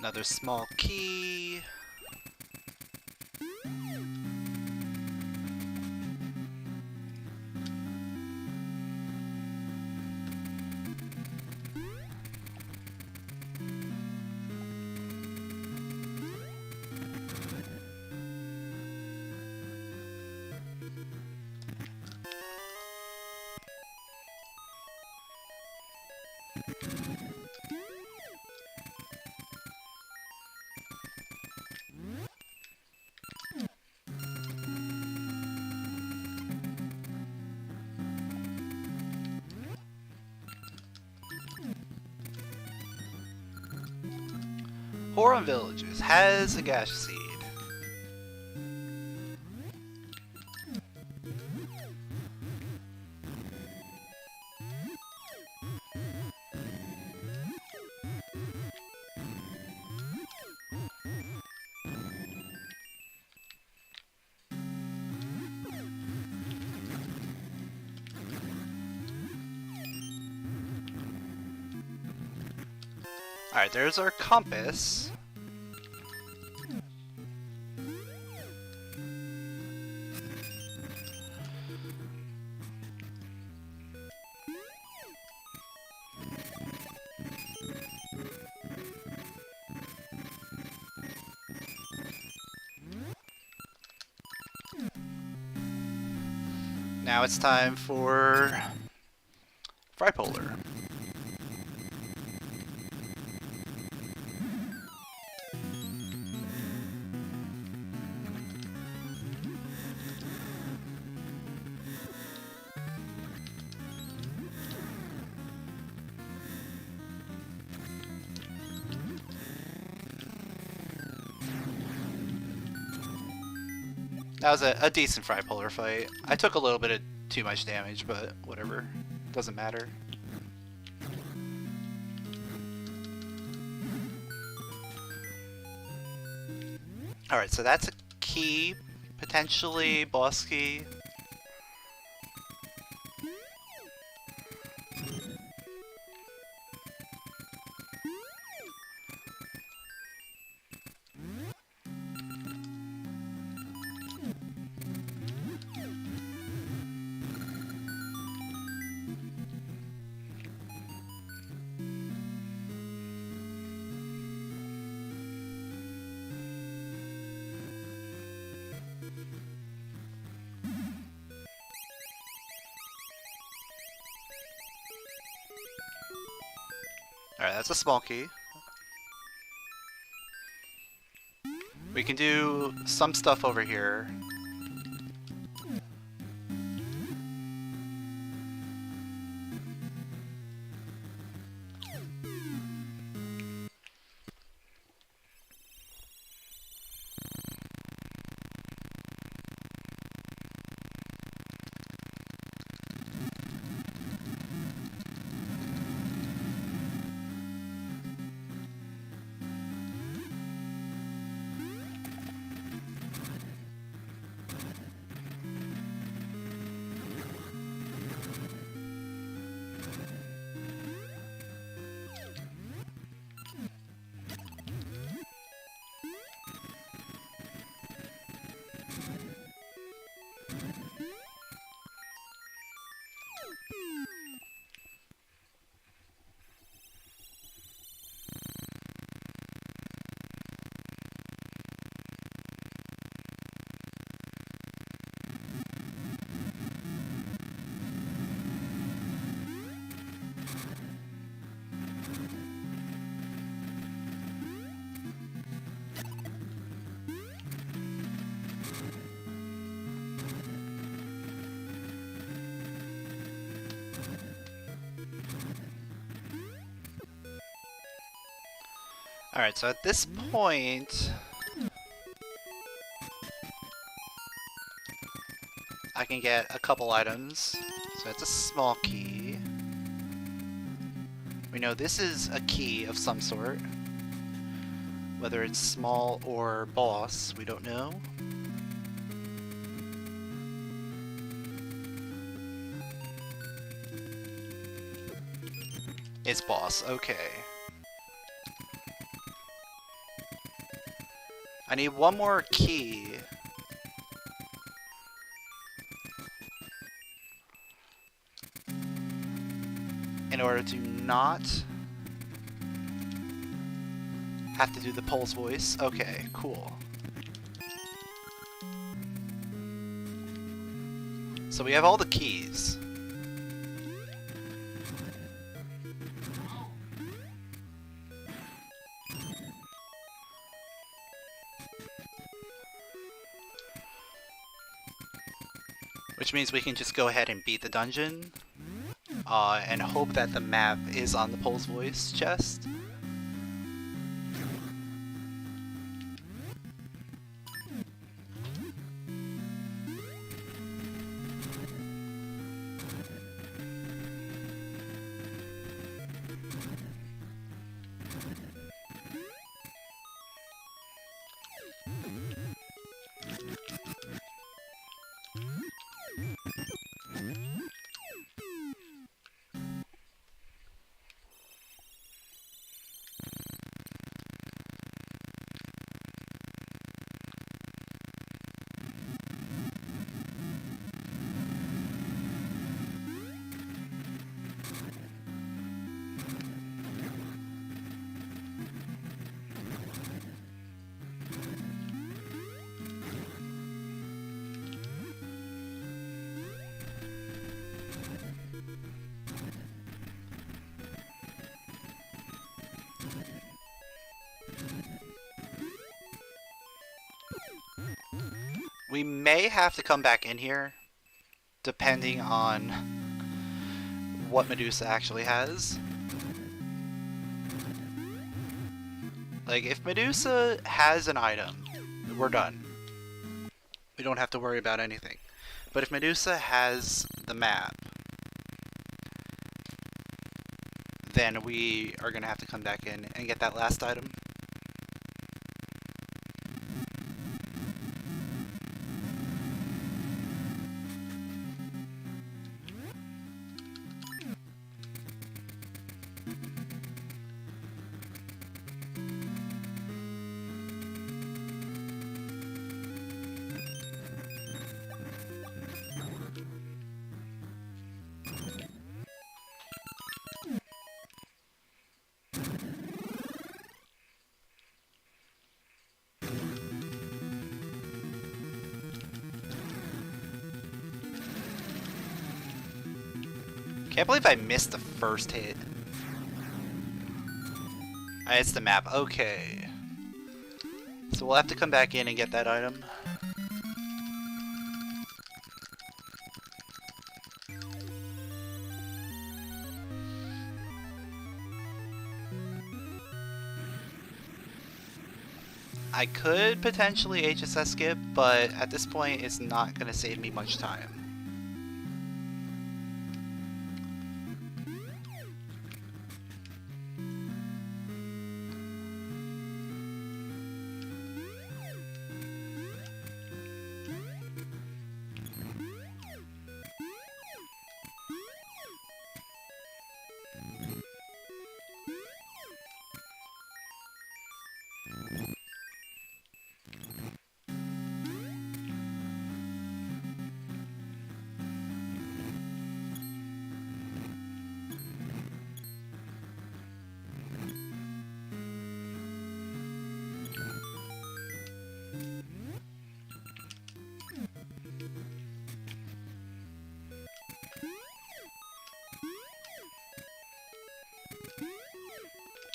Another small key. Horon Villages has a gasha seed. Alright, there's our compass. Now it's time for Fripolar. That was a decent Fripolar fight. I took a little bit of too much damage, but whatever. Doesn't matter. Alright, so that's a key. Potentially boss key. Alright, that's a small key. We can do some stuff over here. Alright, so at this point, I can get a couple items. So it's a small key. We know this is a key of some sort. Whether it's small or boss, we don't know. It's boss, okay. I need one more key. In order to not have to do the Pole's voice. Okay, cool. So we have all the keys. Which means we can just go ahead and beat the dungeon. And hope that the map is on the Pole's voice chest. We may have to come back in here, depending on what Medusa actually has. Like, if Medusa has an item, we're done. We don't have to worry about anything. But if Medusa has the map, then we are going to have to come back in and get that last item. Can't believe I missed the first hit. It's the map. Okay. So we'll have to come back in and get that item. I could potentially HSS skip, but at this point it's not going to save me much time.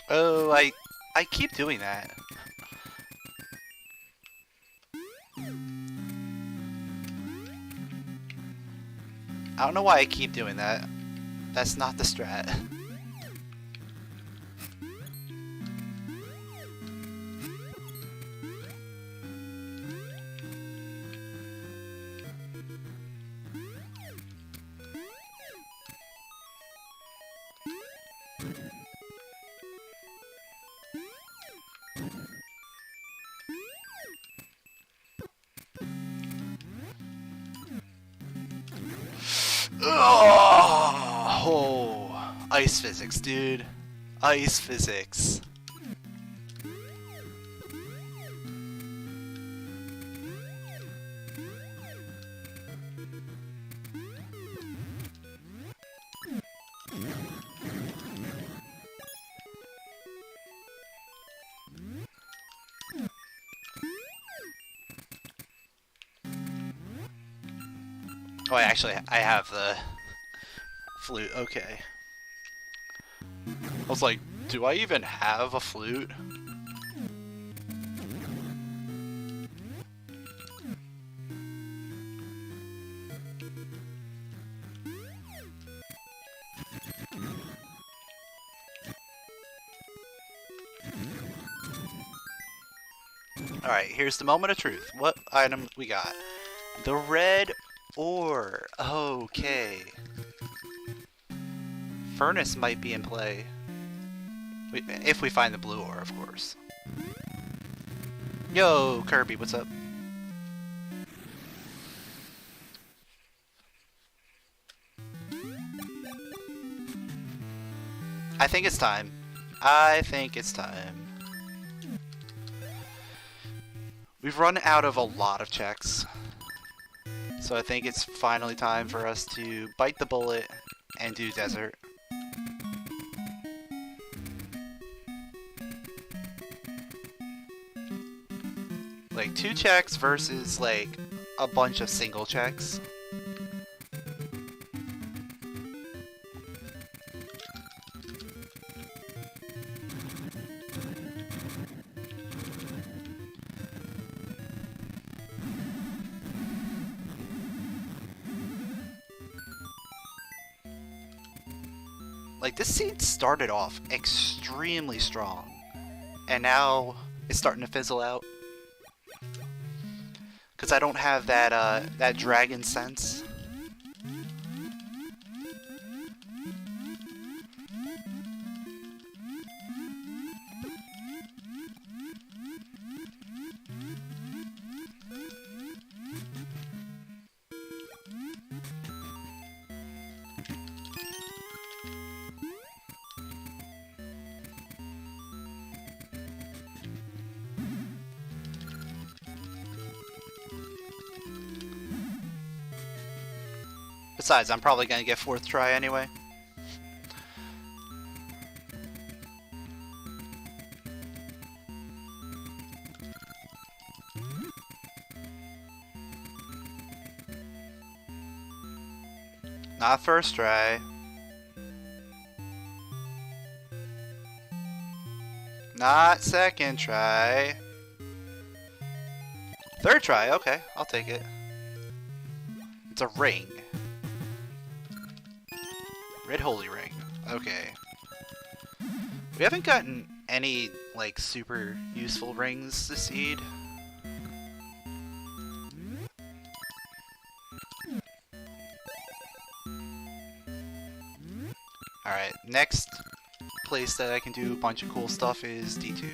Oh, I keep doing that. I don't know why I keep doing that. That's not the strat. Oh, ice physics, dude. Ice physics. Oh, I have the flute. Okay. I was like, do I even have a flute? Alright, here's the moment of truth. What item we got? The red ore. Okay. Furnace might be in play. If we find the blue ore, of course. Yo, Kirby, what's up? I think it's time. I think it's time. We've run out of a lot of checks. So I think it's finally time for us to bite the bullet and do desert. Like 2 checks versus like a bunch of single checks. Like, this seed started off extremely strong, and now it's starting to fizzle out. Because I don't have that dragon sense. Besides, I'm probably gonna get 4th try anyway. Not 1st try. Not 2nd try. 3rd try, okay, I'll take it. It's a ring. Red Holy Ring. Okay. We haven't gotten any, like, super useful rings this seed. Alright, next place that I can do a bunch of cool stuff is D2.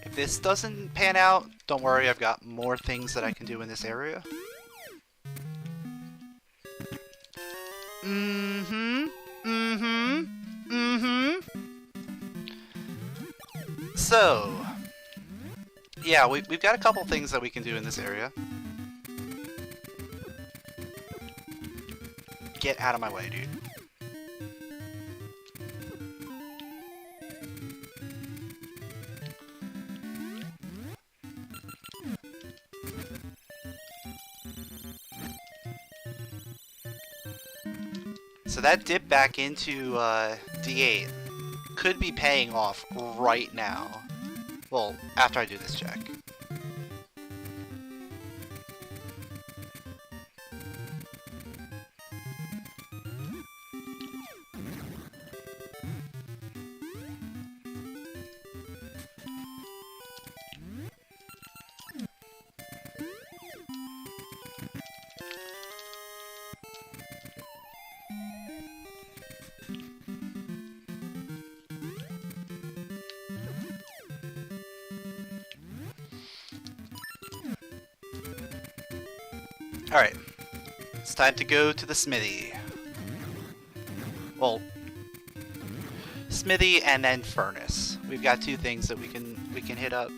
If this doesn't pan out, don't worry, I've got more things that I can do in this area. So, yeah, we've got a couple things that we can do in this area. Get out of my way, dude. So that dip back into D8 could be paying off right now. Well, after I do this check. Alright, it's time to go to the smithy. Well, smithy and then furnace. We've got two things that we can hit up.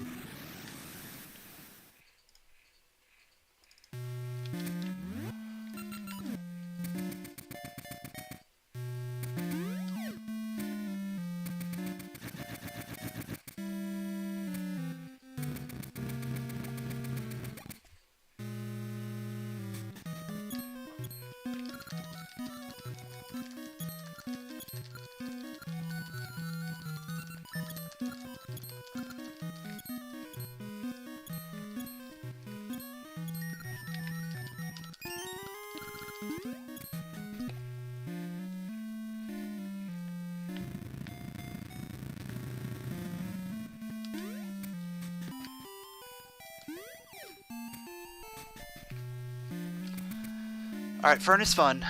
Alright, furnace fun.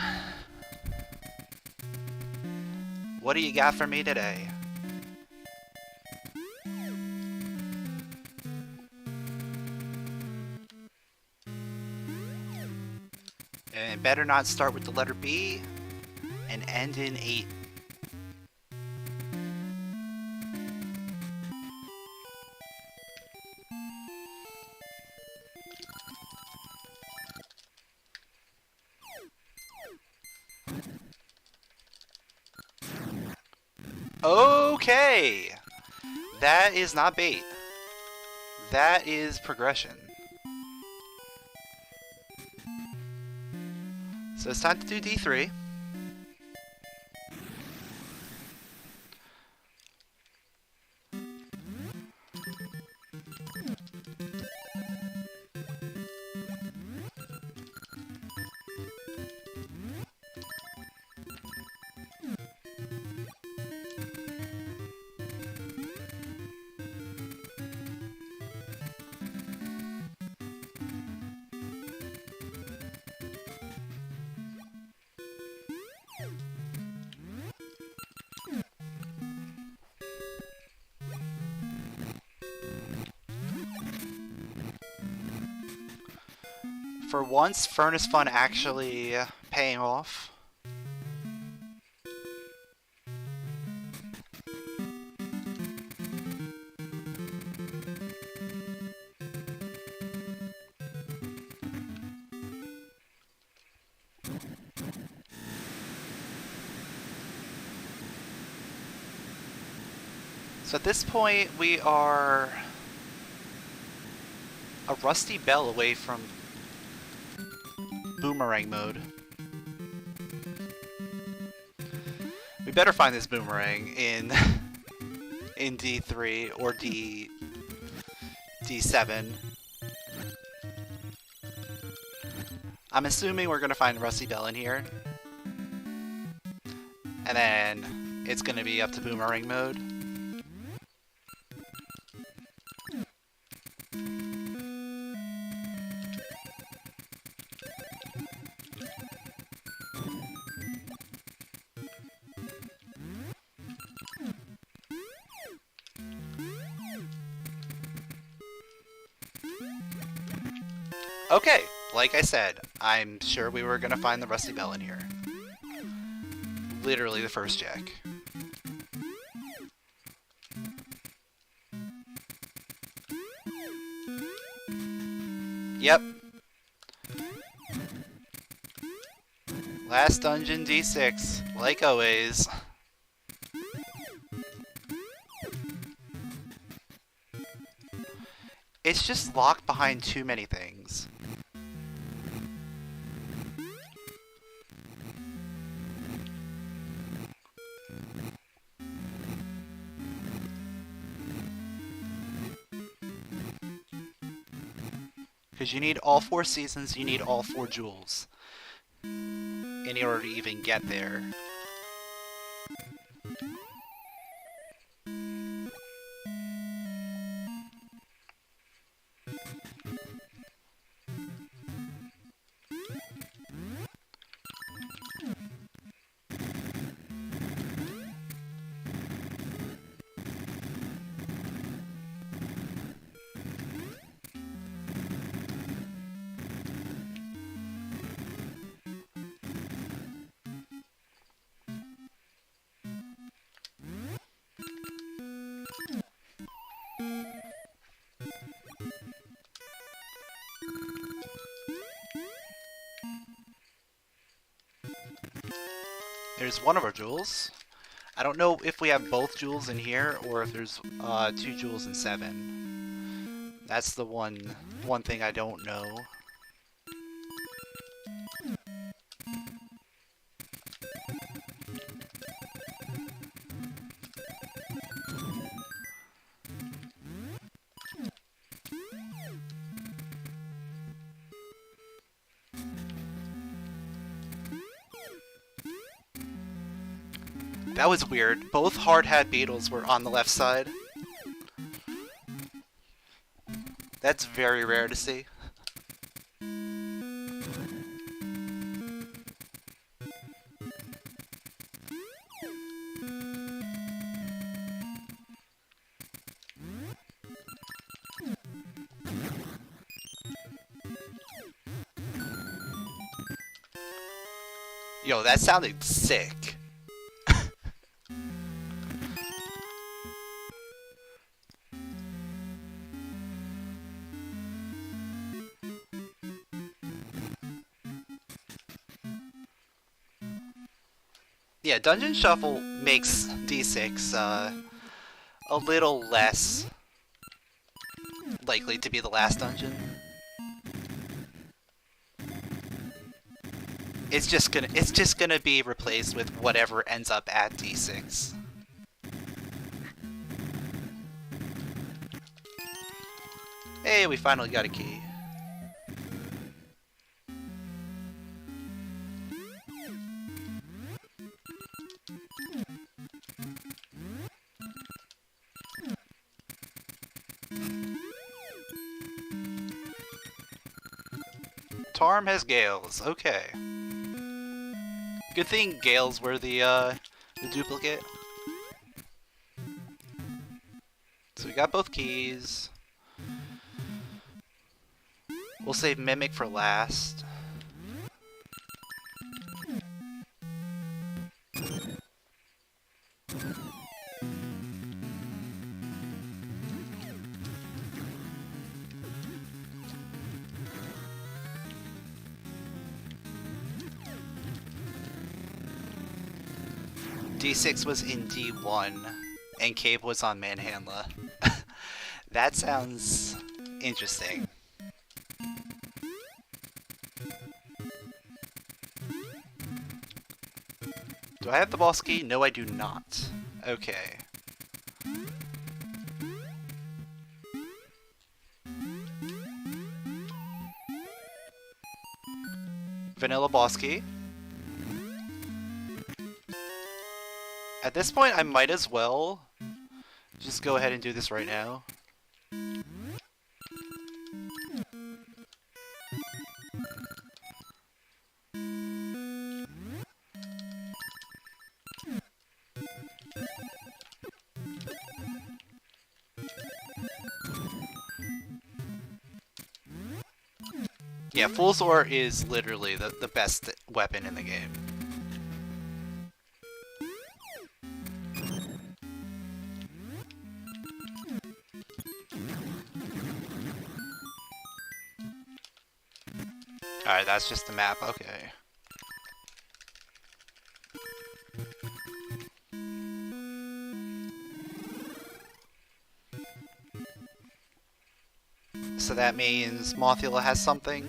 What do you got for me today? And better not start with the letter B and end in 8. Okay! That is not bait. That is progression. So it's time to do D3. For once, Furnace Fun actually paying off. So at this point, we are a rusty bell away from boomerang mode. We better find this boomerang in in D3 or D7. I'm assuming we're gonna find Rusty Bell in here, and then it's gonna be up to boomerang mode. Okay, like I said, I'm sure we were gonna find the Rusty Bell in here. Literally the first check. Yep. Last dungeon D6, like always. It's just locked behind too many things. Because you need all 4 seasons, you need all 4 jewels in order to even get there. There's one of our jewels. I don't know if we have both jewels in here or if there's 2 jewels in 7. That's the one thing I don't know. That was weird. Both hard hat beetles were on the left side. That's very rare to see. Yo, that sounded sick. Yeah, Dungeon Shuffle makes D6 a little less likely to be the last dungeon. It's just gonna be replaced with whatever ends up at D6. Hey, we finally got a key. Tarm has Gales. Okay. Good thing Gales were the duplicate. So we got both keys. We'll save Mimic for last. D6 was in D1, and Cape was on Manhandla. That sounds interesting. Do I have the boss key? No, I do not. Okay. Vanilla boss key. At this point, I might as well just go ahead and do this right now. Yeah, Fool's Ore is literally the best weapon in the game. Alright, that's just the map, okay. So that means Mothula has something?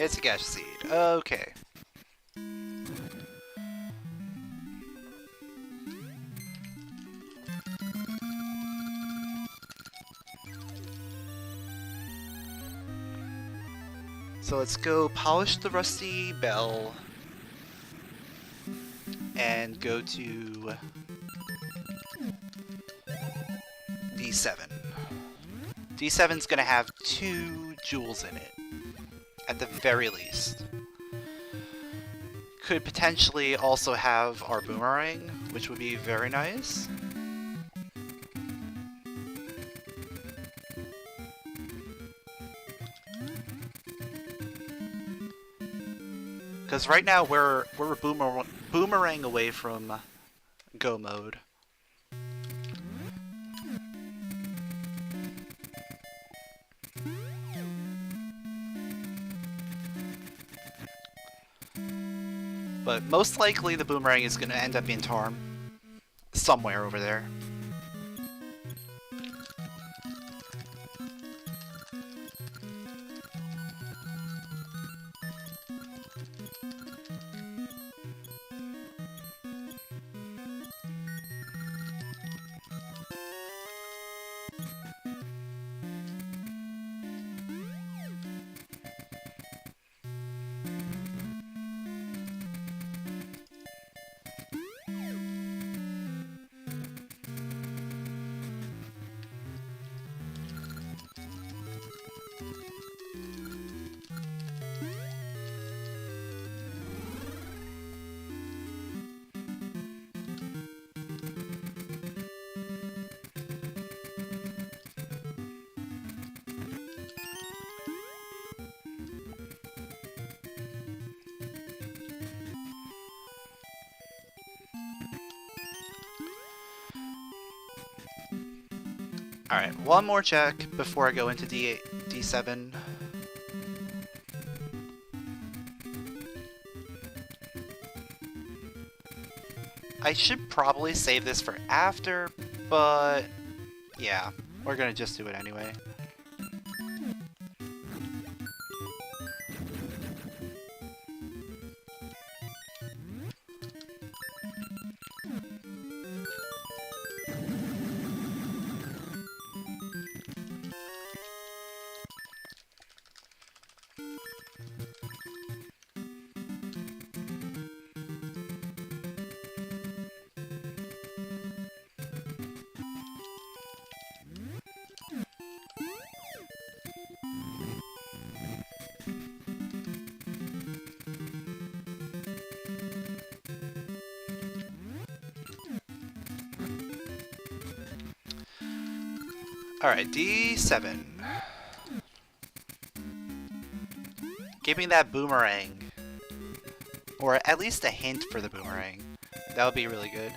It's a gasha seed. Okay. So let's go polish the rusty bell and go to D7. D7's gonna have 2 jewels in it. At the very least. Could potentially also have our boomerang, which would be very nice. Because right now we're a boomerang away from go mode. But most likely the boomerang is going to end up being Tarm. Somewhere over there. Alright, one more check before I go into D8, D7. I should probably save this for after, but yeah, we're gonna just do it anyway. Alright, D7. Giving that boomerang. Or at least a hint for the boomerang. That would be really good.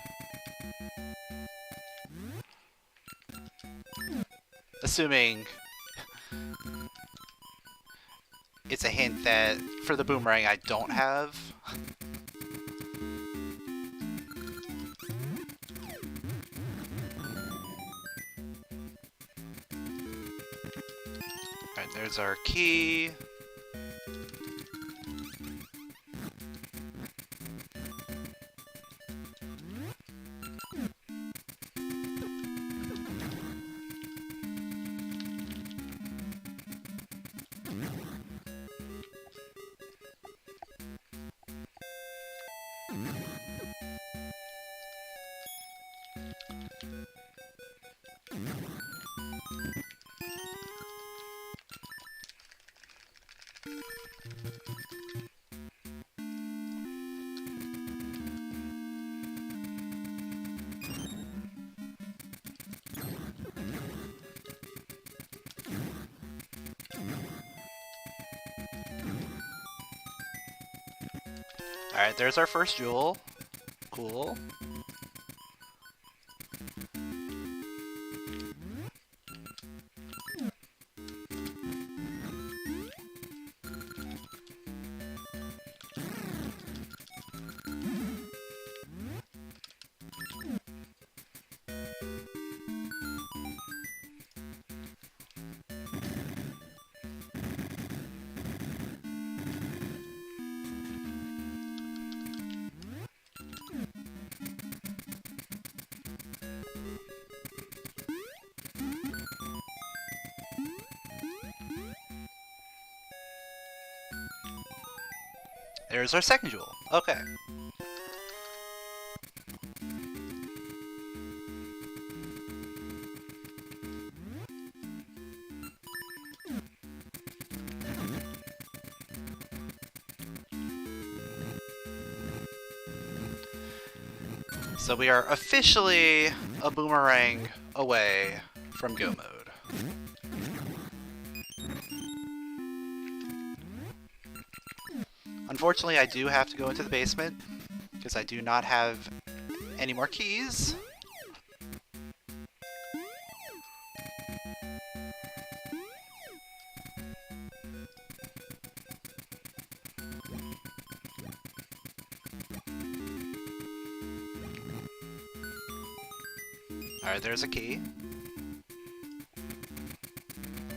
Assuming it's a hint that for the boomerang I don't have. Alright, there's our key. Alright, there's our first jewel. Cool. There's our second jewel. Okay. So we are officially a boomerang away from go mode. Unfortunately, I do have to go into the basement because I do not have any more keys. Alright, there's a key.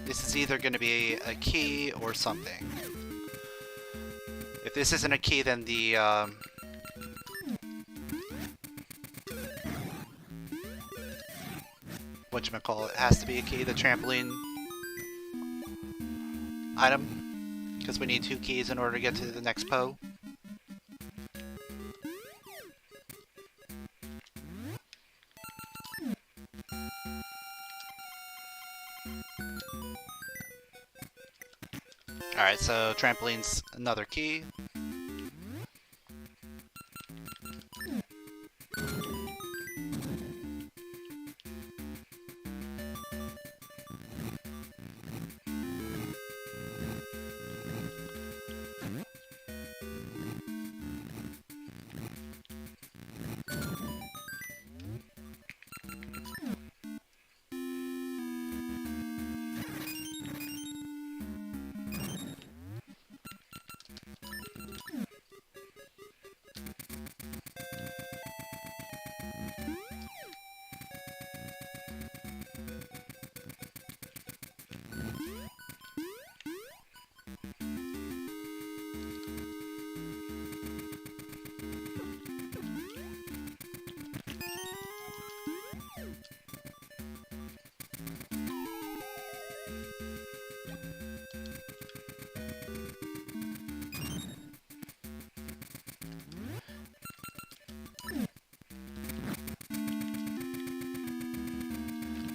This is either going to be a key or something. If this isn't a key, then the whatchamacallit has to be a key, the trampoline item, because we need 2 keys in order to get to the next Poe. Alright, so trampoline's another key.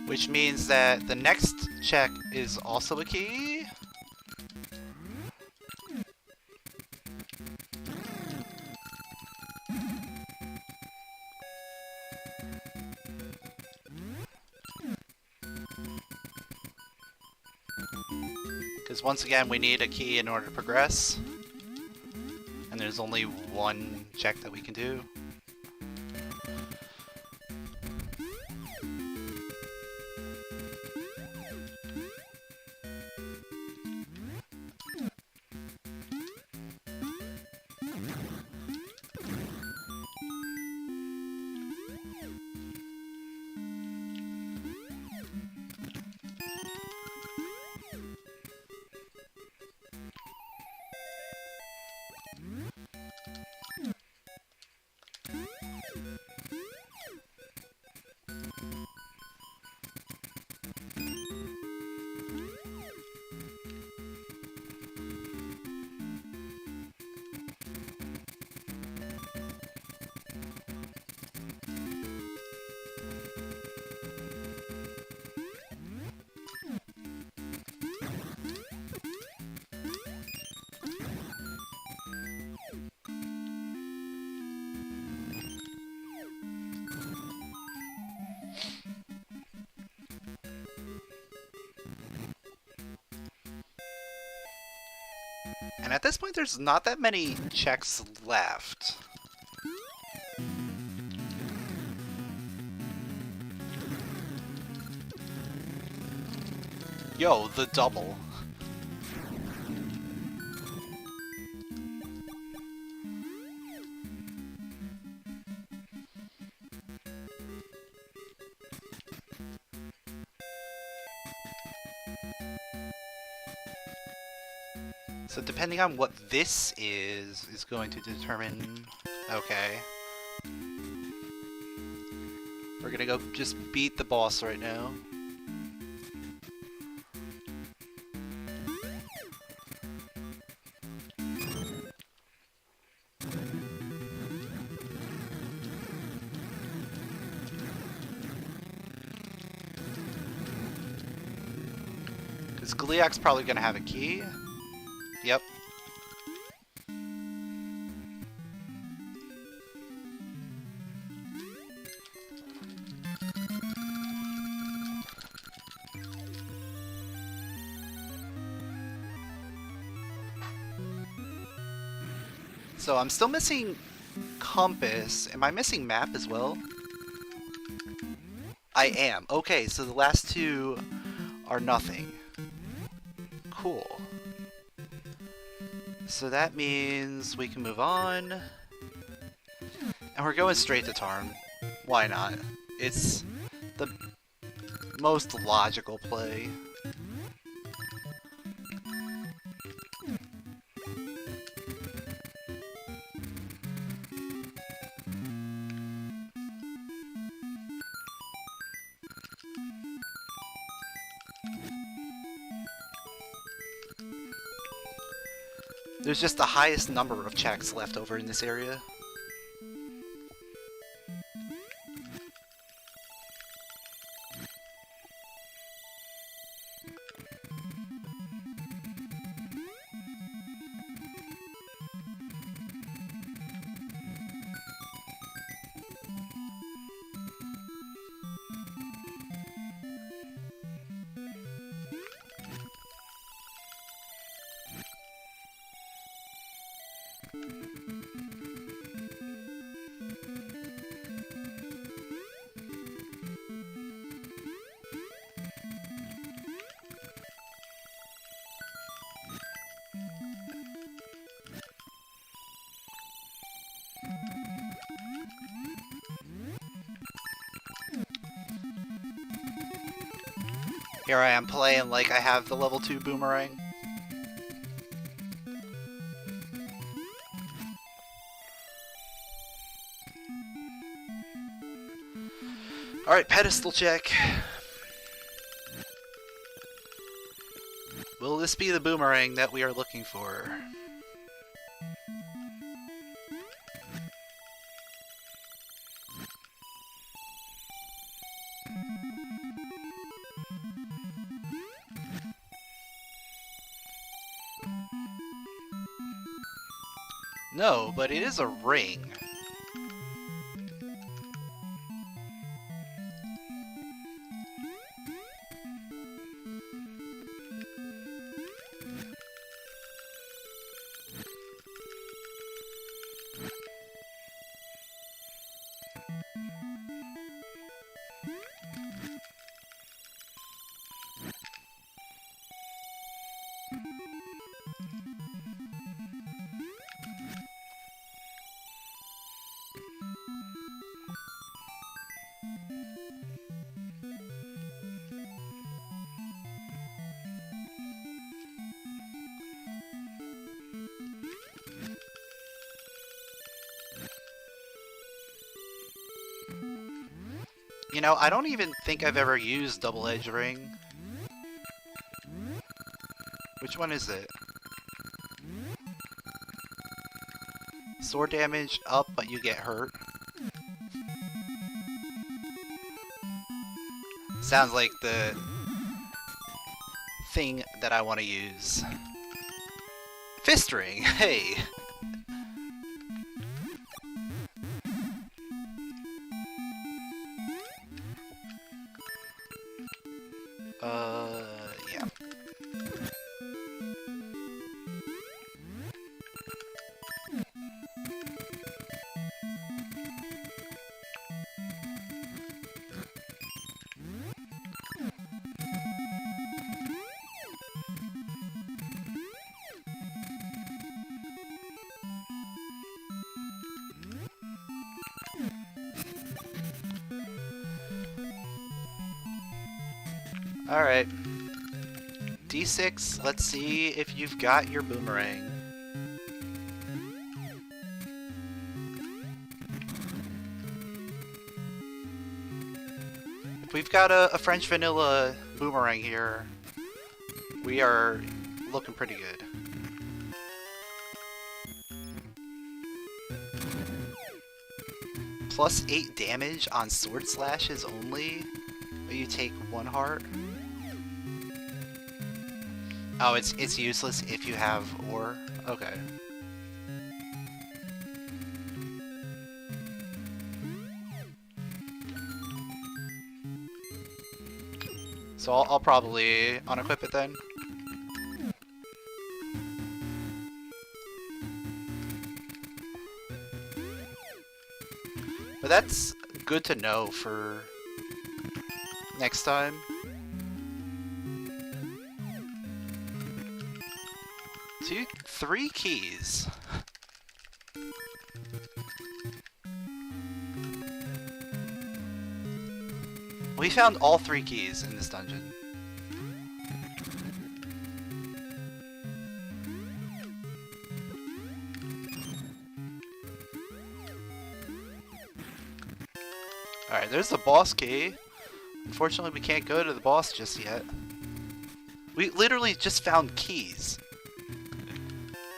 Which means that the next check is also a key. Because once again, we need a key in order to progress. And there's only one check that we can do. And at this point, there's not that many checks left. Yo, the double. So depending on what this is going to determine... Okay. We're gonna go just beat the boss right now. Because Gleeok's probably gonna have a key. Yep. So I'm still missing compass. Am I missing map as well? I am. Okay, so the last two are nothing. Cool. So that means we can move on. And we're going straight to Tarn. Why not? It's the most logical play. There's just the highest number of checks left over in this area. Here I am playing like I have the level 2 boomerang. Alright, pedestal check. Will this be the boomerang that we are looking for? No, but it is a ring. You know, I don't even think I've ever used double-edged ring. Which one is it? Sword damage up, but you get hurt. Sounds like the thing that I want to use. Fist ring, hey! Yeah. Alright. D6, let's see if you've got your boomerang. If we've got a French vanilla boomerang here, we are looking pretty good. Plus 8 damage on sword slashes only, but you take 1 heart. Oh, it's useless if you have ore? Okay. So I'll probably unequip it then. But that's good to know for next time. Three keys. We found all 3 keys in this dungeon. Alright, there's the boss key. Unfortunately, we can't go to the boss just yet. We literally just found keys.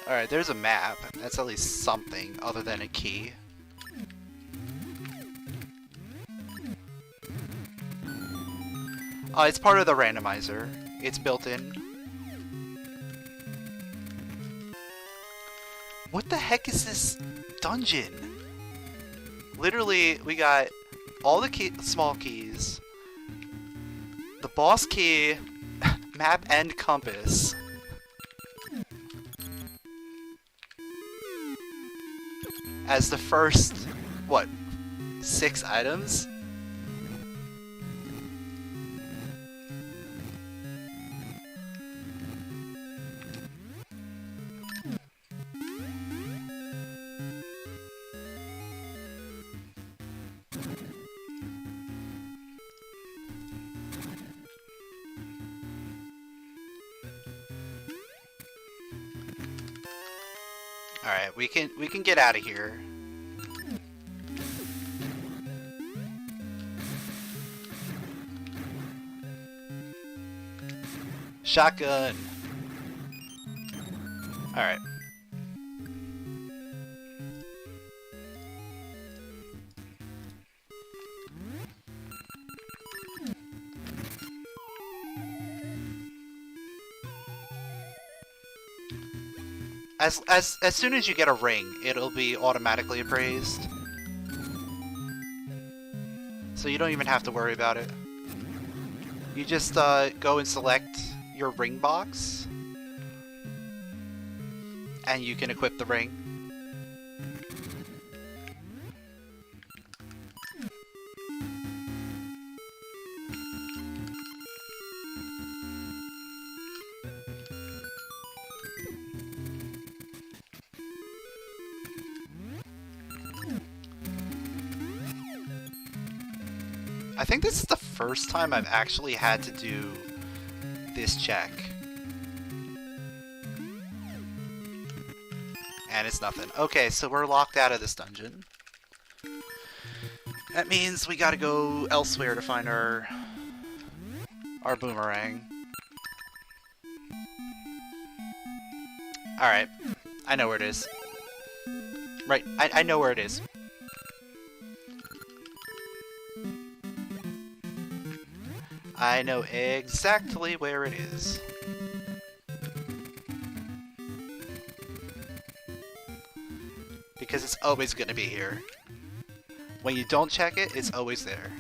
Alright, there's a map. That's at least something other than a key. It's part of the randomizer. It's built in. What the heck is this dungeon? Literally, we got all the small keys, the boss key, map and compass. As the first, what, 6 items? Alright, we can get out of here. Shotgun. Alright. As soon as you get a ring, it'll be automatically appraised. So you don't even have to worry about it. You just go and select your ring box, and you can equip the ring. I think this is the first time I've actually had to do this check. And it's nothing. Okay, so we're locked out of this dungeon. That means we gotta go elsewhere to find our boomerang. Alright, I know where it is. Right, I know where it is. I know exactly where it is. Because it's always gonna be here. When you don't check it, it's always there.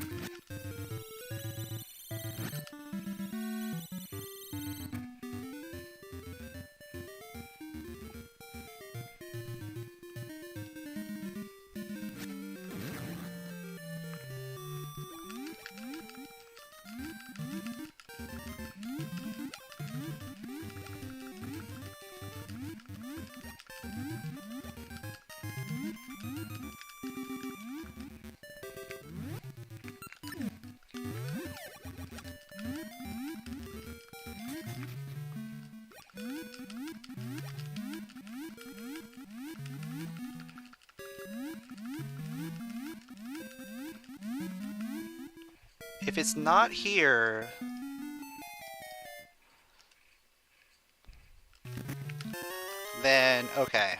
If it's not here, then okay.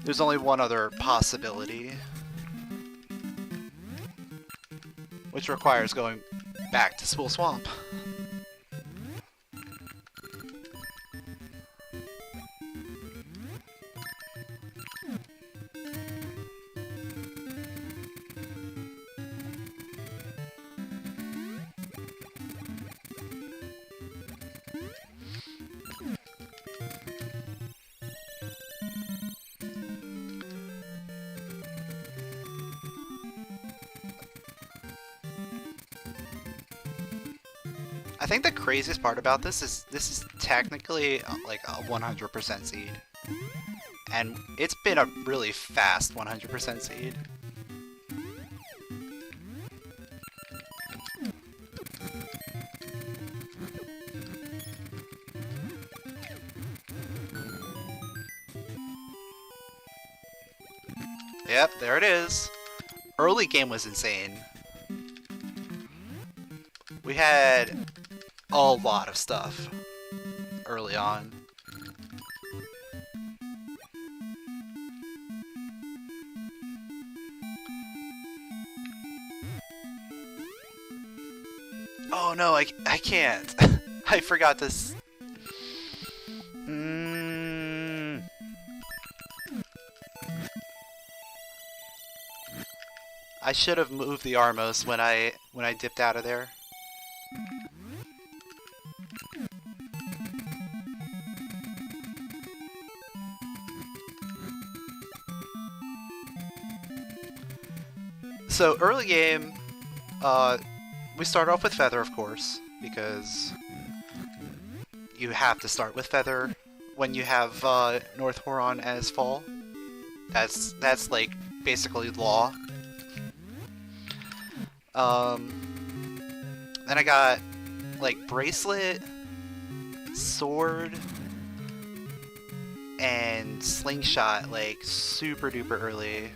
There's only one other possibility, which requires going back to Spool Swamp. I think the craziest part about this is technically like a 100% seed. And it's been a really fast 100% seed. Yep, there it is. Early game was insane. We had a lot of stuff early on. Oh no, I can't. I forgot this. I should have moved the Armos when I dipped out of there. So early game, we start off with Feather, of course, because you have to start with Feather when you have North Horon as Fall. That's like basically law. Then I got like Bracelet, Sword, and Slingshot like super duper early.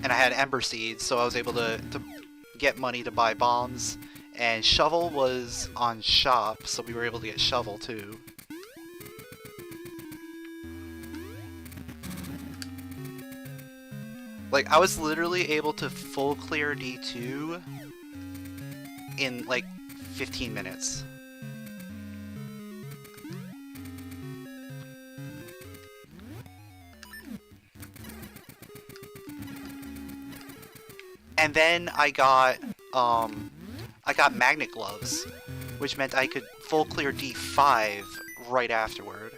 And I had Ember Seeds, so I was able to get money to buy bombs. And Shovel was on shop, so we were able to get Shovel too. Like, I was literally able to full clear D2 in like 15 minutes. And then I got magnet gloves, which meant I could full clear D5 right afterward.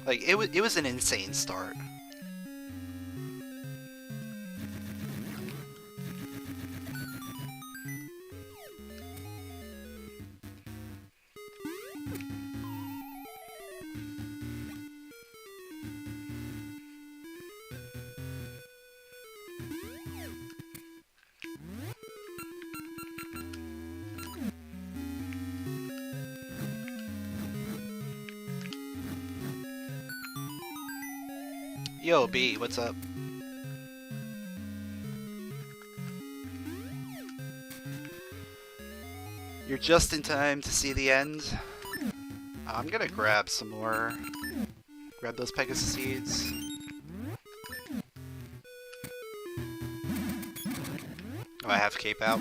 Like, it was an insane start. Yo, B, what's up? You're just in time to see the end. I'm gonna grab some more. Grab those Pegasus seeds. Oh, I have cape out.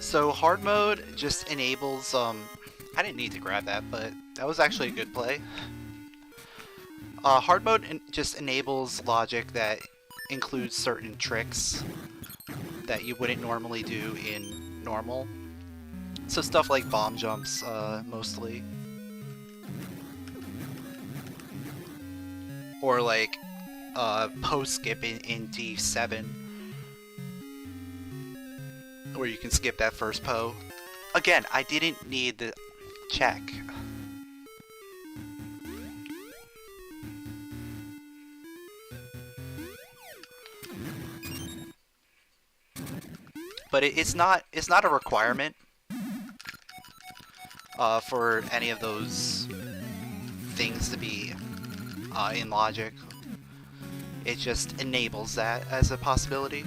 So hard mode just enables, I didn't need to grab that, but that was actually a good play. Hard mode just enables logic that includes certain tricks that you wouldn't normally do in normal. So stuff like bomb jumps, mostly. Or like, post skip in D7. Where you can skip that first Poe. Again, I didn't need the check. But it's not a requirement for any of those things to be in logic. It just enables that as a possibility.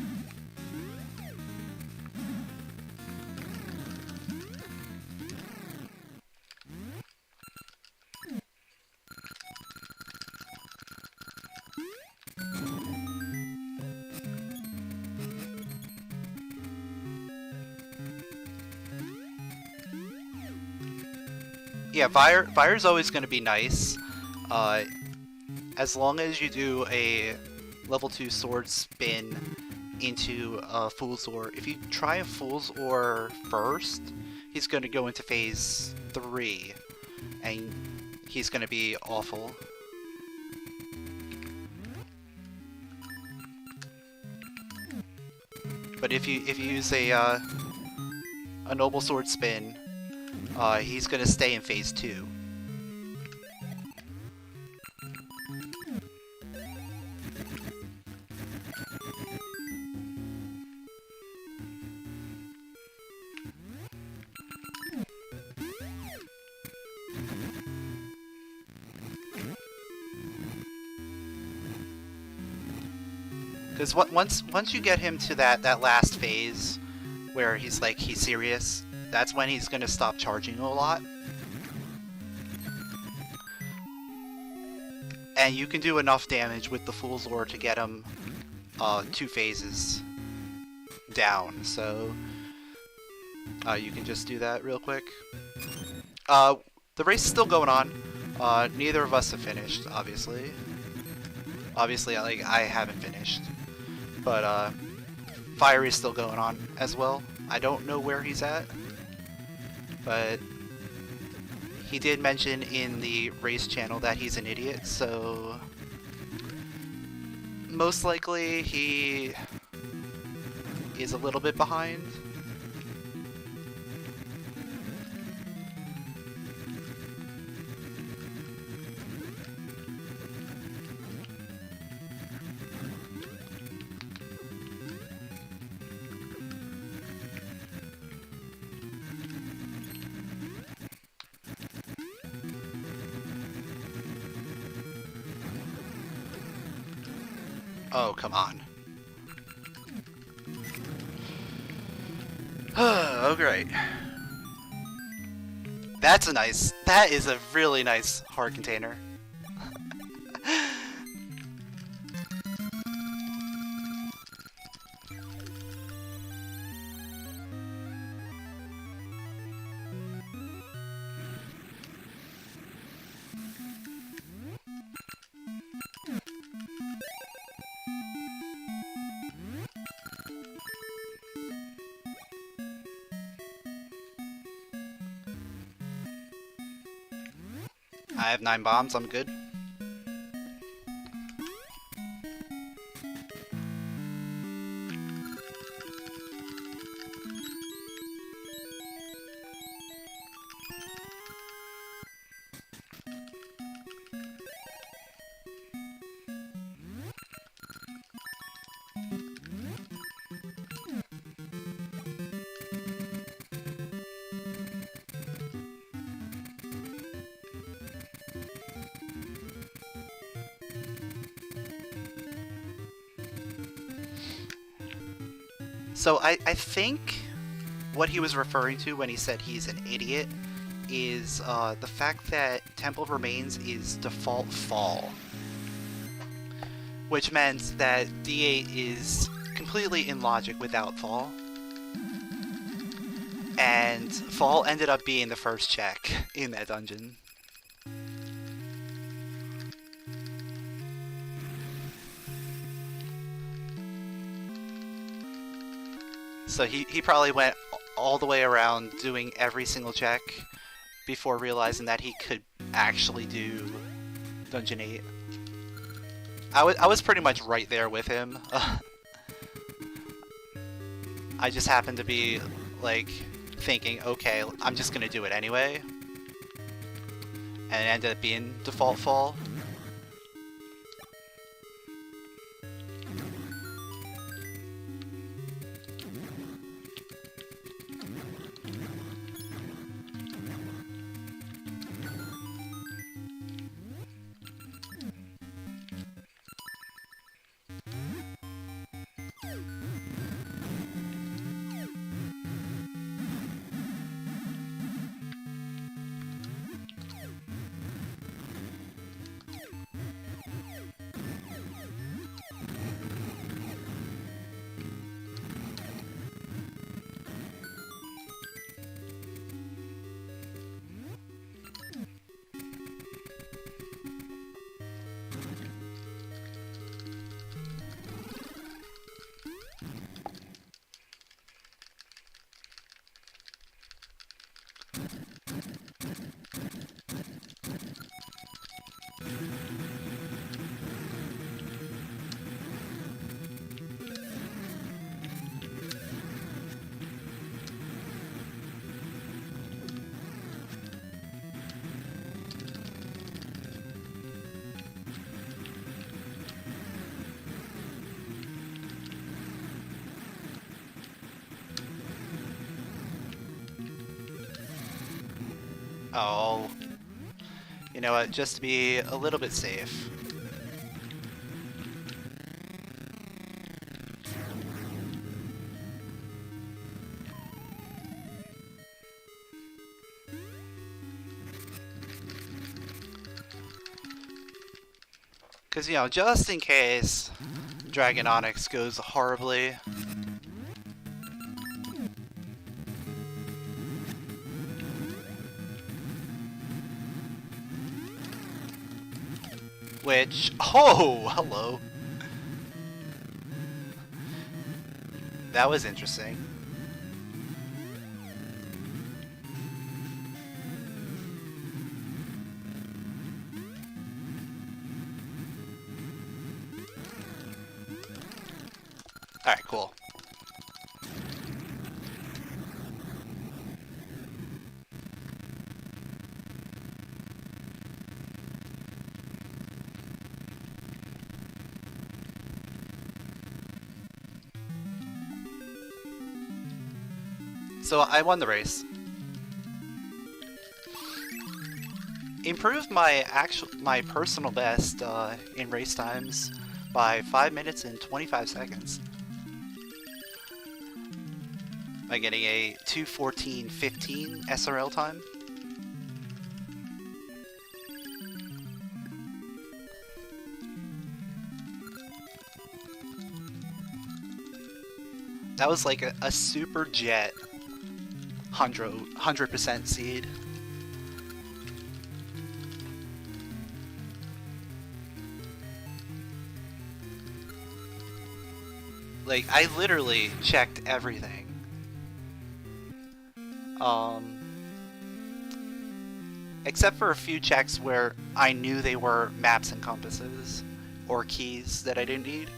Yeah, Fire's always going to be nice, as long as you do a level 2 sword spin into Fool's Ore. If you try a Fool's Ore first, he's going to go into phase 3, and he's going to be awful. But if you use a Noble Sword spin, he's gonna stay in phase 2. Because once you get him to that last phase, where he's serious, that's when he's gonna stop charging a lot. And you can do enough damage with the Fool's Ore to get him 2 phases down, so you can just do that real quick. The race is still going on. Neither of us have finished, obviously. Obviously, I haven't finished. But Fire is still going on as well. I don't know where he's at, but he did mention in the race channel that he's an idiot, so most likely he is a little bit behind. Oh, come on. Oh, great. That is a really nice heart container. I have 9 bombs, I'm good. So I think what he was referring to when he said he's an idiot is the fact that Temple of Remains is default fall. Which meant that D8 is completely in logic without fall. And fall ended up being the first check in that dungeon. So he probably went all the way around doing every single check before realizing that he could actually do Dungeon 8. I was pretty much right there with him. I just happened to be, like, thinking, okay, I'm just gonna do it anyway. And it ended up being default fall. Oh, you know what, just to be a little bit safe. Because, you know, just in case Dragon Onyx goes horribly. Which, oh, hello. That was interesting. Alright, cool. So I won the race. Improved my personal best in race times by 5 minutes and 25 seconds. By getting a 2:14.15 SRL time. That was like a super jet 100% seed. Like, I literally checked everything. Except for a few checks where I knew they were maps and compasses, or keys that I didn't need.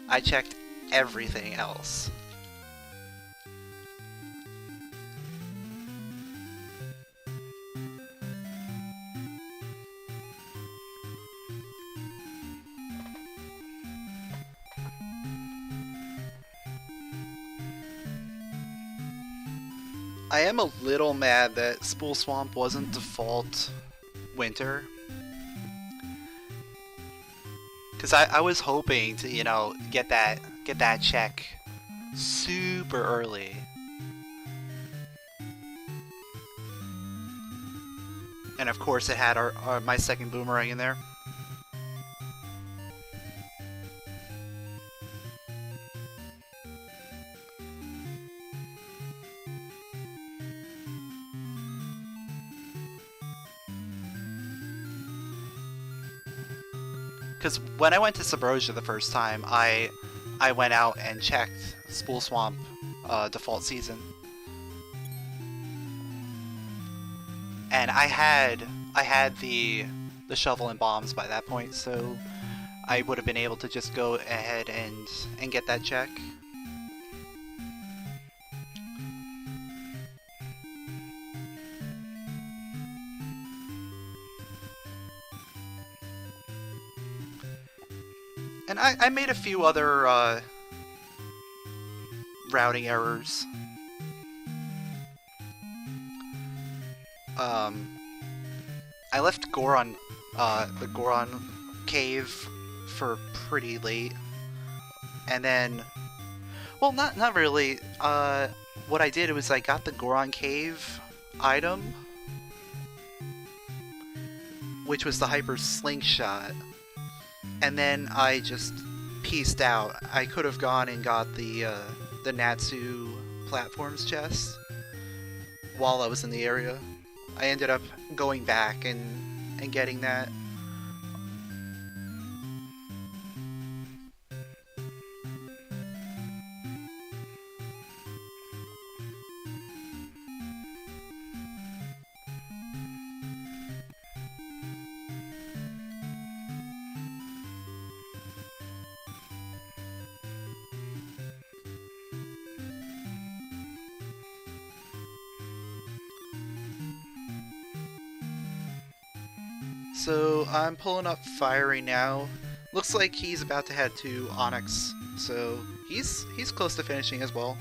I checked everything else. I am a little mad that Spool Swamp wasn't default winter. Because I was hoping to, you know, get that check super early. And of course it had my second boomerang in there. Because when I went to Subrosia the first time, I went out and checked Spool Swamp default season. And I had the shovel and bombs by that point, so I would have been able to just go ahead and get that check. And I made a few other routing errors. I left Goron, the Goron cave for pretty late. And then, well, not really. What I did was I got the Goron cave item, which was the hyper slingshot. And then I just pieced out. I could have gone and got the Natsu platforms chest while I was in the area. I ended up going back and getting that. So I'm pulling up Fiery now. Looks like he's about to head to Onyx, so he's close to finishing as well.